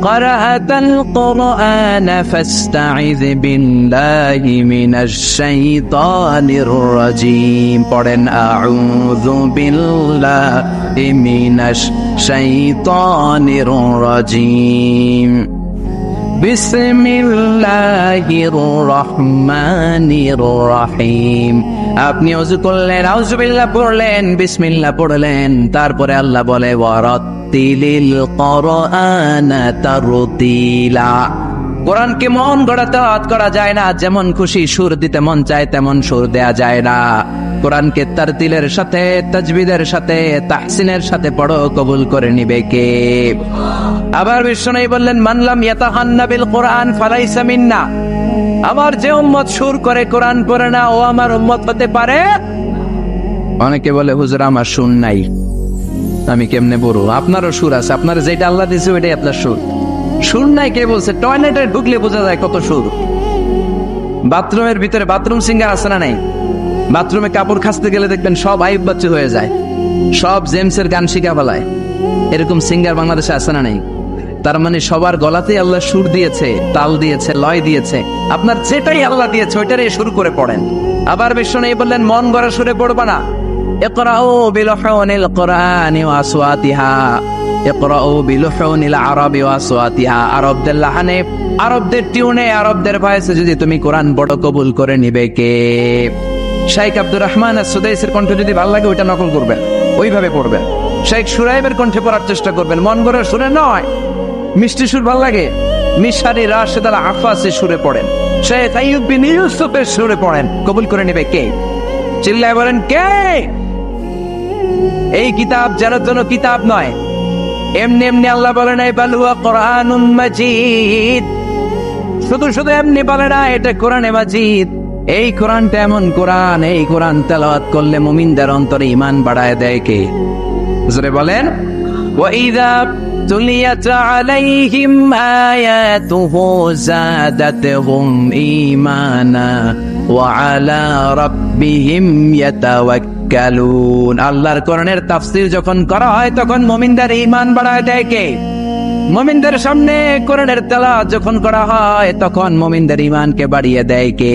قرأت القرآن فاستعذ بالله من الشيطان الرجيم পড়েন আউযু বিল্লাহি মিনাশ শাইতানির রাজিম বিসমিল্লাহির রহমানির রহিম আপনি ওযু করলেন, আউযুবিল্লাহ পড়লেন, বিসমিল্লাহ পড়লেন, তারপরে আল্লাহ বলে ওয়ারাত্তিলিল কুরআনা তারতিলা। কোরআনকে মন গড়া তেলাওয়াত করা যায় না, যেমন খুশি সুর দিতে মন চায় তেমন সুর দেয়া যায় না। কোরআনকে তারতিলের সাথে, তাজবিদের সাথে, তাহসিনের সাথে পড়ো, কবুল করে নিবে কে? আবার বিষ্ণু বললেন মান লাম ইয়াতাহান্না বিল কোরআন ফালাইসা মিন্না। আমার যে উম্মত সুর করে কোরআন পড়ে না, ও আমার উম্মত হতে পারে? অনেকে বলে হুজুর আমার সুর নাই, আমি কেমনে পড়বো? আপনারও সুর আছে, আপনার যেটা আল্লাহ দিয়েছে ওইটাই আপনার সুর। সুর নাই কে বলছে? টয়লেটে ঢুকলে বোঝা যায় কত সুর। বাথরুমের ভিতরে বাথরুম সিঙ্গার আছে না নাই? বাথরুমে কাপড় খাসতে গেলে দেখবেন সব আইব বাচ্চা হয়ে যায়, সব জেমসের গান শিখা ফেলায়। এরকম সিঙ্গার বাংলাদেশে আছে না নাই? তার মানে সবার গলাতেই আল্লাহ সুর দিয়েছে, তাল দিয়েছে, লয় দিয়েছে। আপনার যেটাই আল্লাহ দিয়েছে ওইটারই শুরু করে পড়েন। আবার বিষ্ণু বললেন মন গড়া সুরে পড়বা না। ইকরাউ বিলুহুনিল কুরআনি ওয়া আসওয়াতিহা, ইকরাউ বিলুহুনিল আরাবি ওয়া আসওয়াতিহা। আরবদের লাহানে, আরবদের টিউনে, আরবদের ভয়েসে যদি তুমি কোরআন পড়ো, কবুল করে নিবে কে? শাইখ আব্দুর রহমান as-সুদাইসির কণ্ঠ যদি ভালো লাগে ওইটা নকল করবেন, ওইভাবে পড়বেন। শাইখ সুরাইবের কণ্ঠে পড়ার চেষ্টা করবেন, মন গড়া সুরে নয়। মিষ্টি সুর ভালো লাগে, মিশারি রাশেদ আল আফাসি সুরে পড়েন, শাইখ আইয়ুব বিন ইউসুফের সুরে পড়েন, কবুল করে নেবে কে? চিল্লায় বলেন কে? এই কিতাব জানার জন্য কিতাব নয়, এমনি এমনি আল্লাহ বলে নাই বাল হুয়া কুরআনুম মাজিদ। শুধু শুধু এমনি বলে না এটা কোরআনে মাজিদ। এই কোরআনটা এমন কোরআন, এই কোরআন তেলাওয়াত করলে মুমিনদের অন্তরে ঈমান বাড়ায় দেয় কে? জোরে বলেন। ওয়া ইযা তুলিয়াত আলাইহিম আয়াতুহু যাদাতহুম ঈমানা ওয়া আলা রাব্বিহিম ইয়াতাওয়াক্কালুন। আল্লাহর কোরআনের তাফসীর যখন করা হয় তখন মুমিনদের ঈমান বাড়ায় দেয় কে? মুমিনদের সামনে কোরআনের তেলাওয়াত যখন করা হয় তখন মুমিনদের ঈমানকে বাড়িয়ে দেয় কে?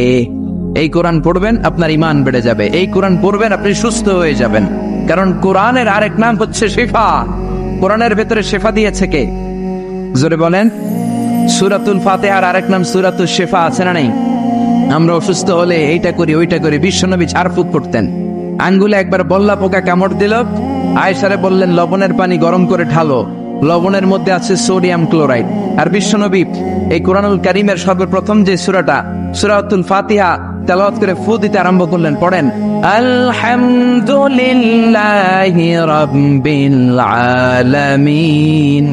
এই কোরআন পড়বেন আপনার ঈমান বেড়ে যাবে, এই কোরআন পড়বেন আপনি সুস্থ হয়ে যাবেন। কারণ কোরআনের আরেক নাম হচ্ছে শিফা। কোরআনের ভেতরে শিফা দিয়েছে কে? জোরে বলেন। সূরাতুল ফাতিহার আরেক নাম সূরাতুশ শিফা, আছে না নাই? আমরা অসুস্থ হলে এইটা করি ওইটা করি। বিশ্বনবী ঝাড়ফুঁক করতেন, আঙ্গুলে একবার বল্লা পোকা কামড় দিল, আয়েশারে বললেন লবণের পানি গরম করে ঢালো, লবণের মধ্যে আছে সোডিয়াম ক্লোরাইড। আর বিশ্বনবী এই কোরআনুল কারীমের সর্বপ্রথম যে সূরাটা, সূরাতুল ফাতিহা তেলাওয়াত করে ফু দিতে আরম্ভ করলেন। পড়েন আলহামদুলিল্লাহি রাব্বিল আলামিন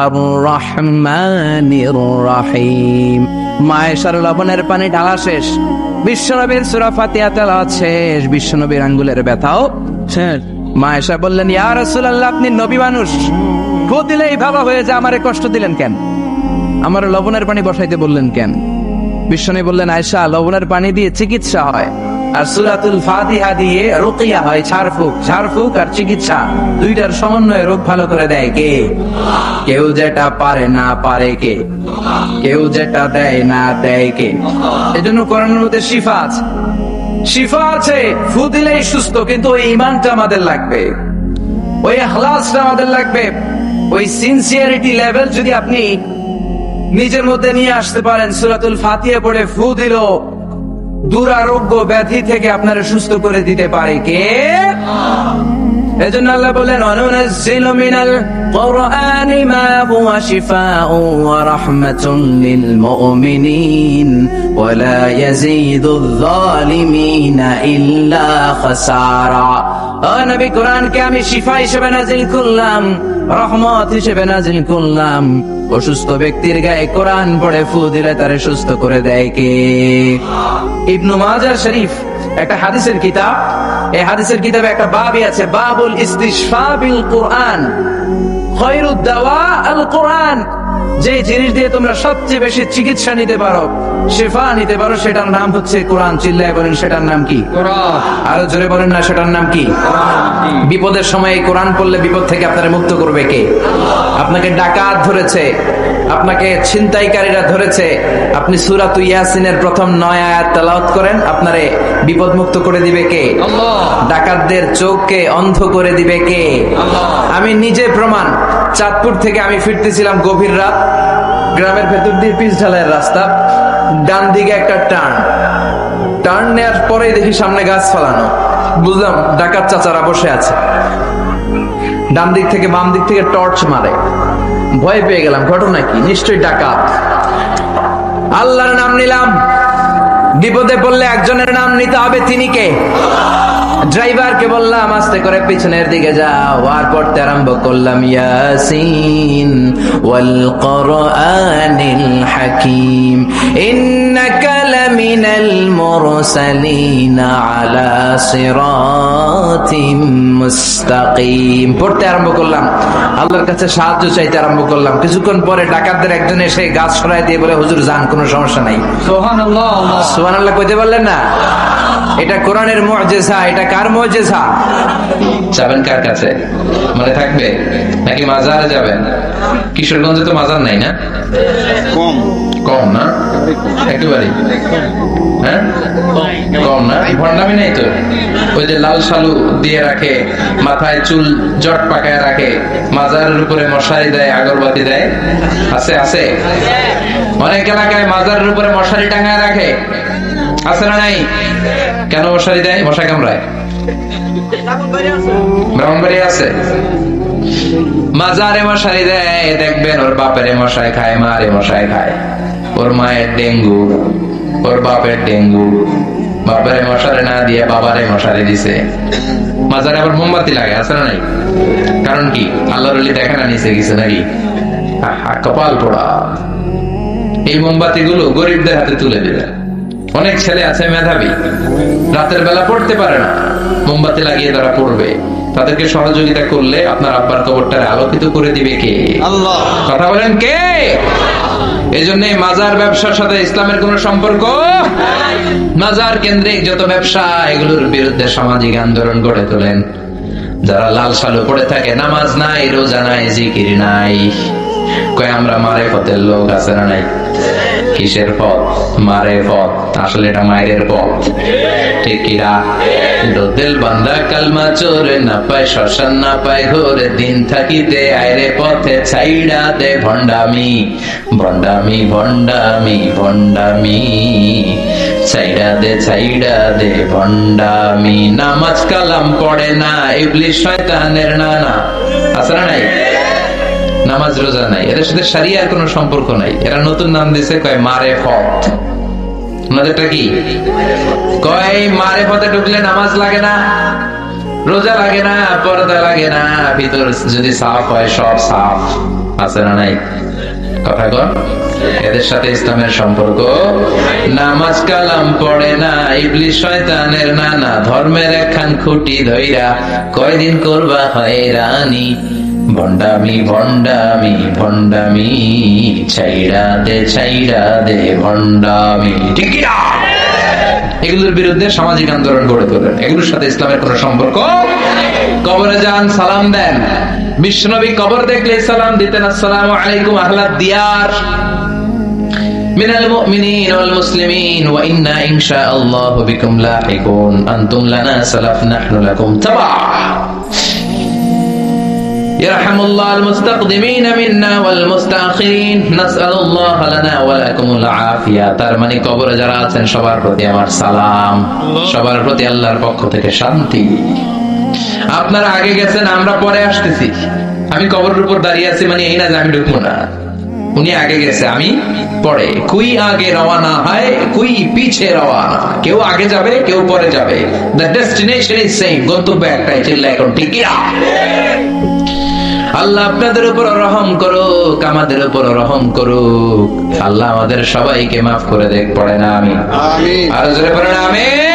আর রহমানির রহিম। মায়েশার লবণের পানি ঢালা শেষ, বিশ্বনবীর সূরা ফাতিহা তেলাওয়াত শেষ, বিশ্বনবীর আঙ্গুলের ব্যথাও শেষ। মায়েশা বললেন ইয়া রাসূলুল্লাহ আপনি নবী মানুষ, ফু দিলেই ভালো হয়ে যায়, আমারে কষ্ট দিলেন কেন? আমার লবণের পানি বসাইতে বললেন কেন? বিশ্বনবী বললেন আয়েশা লবণের পানি দিয়ে চিকিৎসা হয়, আর সূরাতুল ফাতিহা দিয়ে রুকিয়া হয়, ঝাড়ফুঁক। ঝাড়ফুঁক আর চিকিৎসা দুইটার সমন্বয়ে রোগ ভালো করে দেয় কে? কেউ যেটা পারে না পারে কে? কেউ যেটা দেয় না দেয় কে? এজন্য কোরআনের মধ্যে শিফা আছে, শিফা আছে। ফু দিলেই সুস্থ, কিন্তু ওই ঈমানটা আমাদের লাগবে, ওই ইখলাসটা আমাদের লাগবে, ওই সিনসিয়ারিটি লেভেল যদি আপনি নিজের মধ্যে নিয়ে আসতে পারেন। সূরাতুল ফাতিহা পড়ে ফু দিল, দুরারোগ্য ব্যাধি থেকে আপনারা সুস্থ করে দিতে পারে কে? এজন্য আল্লাহ বলেন অনুনাজ্জিলু মিনাল কুরআনি মা হুয়া শিফাউ ওয়া রাহমাতুল লিল মুমিনিন ওয়া লা ইয়াজিদুয যালিমিনা ইল্লা খাসারা। ও নবী কোরআনকে আমি শিফা হিসেবে নাযিল করলাম, রহমত হিসেবে নাযিল করলাম। অসুস্থ ব্যক্তির গায়ে কোরআন পড়ে ফু দিলে তারে সুস্থ করে দেয় কে? ইবনু মাজাহ শরীফ একটা হাদিসের কিতাব, এই হাদিসের কিতাবে একটা বাবই আছে, বাবুল ইস্তিশফা বিল কোরআন খায়রুদ দাওয়া আল কোরআন। যে জিনিস দিয়ে তোমরা সবচেয়ে বেশি চিকিৎসা নিতে পারো, শিফা নিতে পারো, সেটার নাম হচ্ছে কোরআন। চিল্লায় বলেন সেটার নাম কি? কোরআন। আরো জোরে বলেন না সেটার নাম কি? কোরআন। বিপদের সময় এই কোরআন পড়লে বিপদ থেকে আপনারা মুক্ত করবে কে? আপনাকে ডাকাত ধরেছে, আপনাকে ছিনতাইকারীরা ধরেছে, আপনি সূরাতুল ইয়াসিনের প্রথম 9 আয়াত তেলাওয়াত করেন, আপনারে বিপদ মুক্ত করে দিবে কে? আল্লাহ। ডাকাতদের চোখকে অন্ধ করে দিবে কে? আল্লাহ। আমি নিজে প্রমাণ। চাঁদপুর থেকে আমি ফিরতেছিলাম গভীর রাত, গ্রামের ভেতর দিয়ে পিচ ঢালাইয়ের রাস্তা, ডান দিকে একটা টার্ন, টার্ন নেওয়ার পরেই দেখি সামনে গাছ ফালানো, বুঝলাম ডাকাত চাচারা বসে আছে। ডান দিক থেকে বাম দিক থেকে টর্চ মারে, ভয় পেয়ে গেলাম, ঘটনা কি, নিশ্চয়ই ডাকাত। আল্লাহর নাম নিলাম, বিপদে পড়লে একজনের নাম নিতে হবে, তিনি কে? ড্রাইভারকে বললাম আস্তে করে পিছনের দিকে যাও, আর পড়তে আরম্ভ করলাম ইয়াসিন ওয়াল কুরআনিল হাকীম ইন্নাকা লামিনাল মুরসালিন আলা সিরাতিম মুস্তাকিম। পড়তে আরম্ভ করলাম, আল্লাহর কাছে সাহায্য চাইতে আরম্ভ করলাম। কিছুক্ষণ পরে ডাকাতদের একজন এসে গাছ সরাই দিয়ে বলে, হুজুর যান, কোনো সমস্যা নাই। সুবহানাল্লাহ, সুবহানাল্লাহ কইতে বললেন না? এটা কোরআনের মুআজিজা। এটা কার মুআজিজা? যাবেন কার কাছে? মনে থাকবে নাকি মাজারে যাবেন? কিশোরগঞ্জে তো মাজার নাই না? কম না? একেবারে হ্যাঁ কম না? ভণ্ডামি নাই তো? ওই যে লাল শালু দিয়ে রাখে, মাথায় চুল জট পাকায় রাখে, মাজারের উপরে মশারি দেয়, আগরবাতি দেয়, আছে আছে। অনেক এলাকায় মাজারের উপরে মশারি টাঙায় রাখে, আছে না নাই? কেন মশারি দেয়? মশা কামড়ায়? ব্রাহ্মণবাড়ি আছে মাজারে মশারি দেয়, দেখবেন ওর বাপেরে মশাই খায়, মারে মশাই খায়, ওর মায়ের ডেঙ্গু, ওর বাপের ডেঙ্গু, বাপেরে মশারি না দিয়ে বাবারে মশারি দিছে। মাজারে আবার মোমবাতি লাগে, আছে না নাই? কারণ কি? আল্লাহর ওলি দেখে না নিচে গেছে নাকি? কপাল পোড়া। এই মোমবাতি গুলো গরিবদের হাতে তুলে দিবে। অনেক ছেলে আছে মেধাবী, রাতের বেলা পড়তে পারে না, মোমবাতি লাগিয়ে তারা পড়বে। তাদেরকে সহযোগিতা করলে আপনার আব্বার কবরটারে আলোকিত করে দিবে কে? আল্লাহ। কথা বলেন কে? এই জন্য মাজার ব্যবসার সাথে ইসলামের কোন সম্পর্ক? মাজার কেন্দ্রিক যত ব্যবসা, এগুলোর বিরুদ্ধে সামাজিক আন্দোলন গড়ে তোলেন। যারা লাল শালু পড়ে থাকে, নামাজ নাই, রোজা নাই, জিকির নাই, কয় আমরা মারে পথের লোক, আছে না নাই? কিসের পথ? মারে পথ। আসলে এটা মায়ের পথ, ঠিক কিনা? দিল বান্দা কালমা চোরে, না পায় শ্মশান, না পায় ঘোরে, দিন থাকিতে আইরে পথে ছাইড়া দে ভণ্ডামি, ভণ্ডামি, ভণ্ডামি, ভণ্ডামি, ছাইড়া দে ভণ্ডামি। নামাজ কালাম পড়ে না, ইবলিস শয়তানের নানা, আছে না নাই? নামাজ রোজা নাই, এদের সাথে শরিয়ার কোনো সম্পর্ক নাই। এরা নতুন নাম দিছে, কয় মারে পথ। ওনাদেরটা কি? কয় মারে পথে ঢুকলে নামাজ লাগে না, রোজা লাগে না, পর্দা লাগে না, ভিতর যদি সাফ হয় সব সাফ, আছে না নাই? কথা কর। এদের সাথে ইসলামের সম্পর্ক। নামাজ কালাম পড়ে না, ইবলিস শয়তানের নানা, ধর্মের একখান খুঁটি ধইরা কয়দিন করবা হয়রানি, ভণ্ডামি, ভণ্ডামি, ভণ্ডামি, ছাইড়া দে ভণ্ডামি, ঠিক না? এগুলোর বিরুদ্ধে সামাজিক আন্দোলন গড়ে তোলেন। এগুলোর সাথে ইসলামের কোন সম্পর্ক? কবরে যান, সালাম দেন। বিশ্বনবী কবর দেখলে সালাম দিতেন, আসসালামু আলাইকুম আহলাদ দিয়ার মিনাল মুমিনিন ওয়াল মুসলিমিন ওয়া ইন্না ইনশাআল্লাহু বিকুম লাহিকুন, আনতুম লানা সালাফ নাহনু লাকুম তাবা। يرحم الله المستقدمين منا والمستأخرين نسأل الله لنا ولكم العافية। তার মানে কবরে যারা আছেন সবার প্রতি আমার সালাম, সবার প্রতি আল্লাহর পক্ষ থেকে শান্তি। আপনারা আগে গেছেন, আমরা পরে আসতেছি। আমি কবরের উপর দাঁড়িয়ে আছি মানে এই না যে আমি ঢুকবো না, উনি আগে গেছে, আমি পরে। কুই আগে রওনা হয়, কুই পিছে রওনা। কেউ আগে যাবে, কেউ পরে যাবে। দ্য ডেস্টিনেশন ইজ সেম, গন্তব্য একটাই। চিল্লা এখন ঠিক না? আল্লাহ আপনাদের উপর রহম করুক, আমাদের উপর রহম করুক। আল্লাহ আমাদের সবাইকে মাফ করে দেখ। পড়ে না আমিন। আর জোরে পড়ে না আমিন।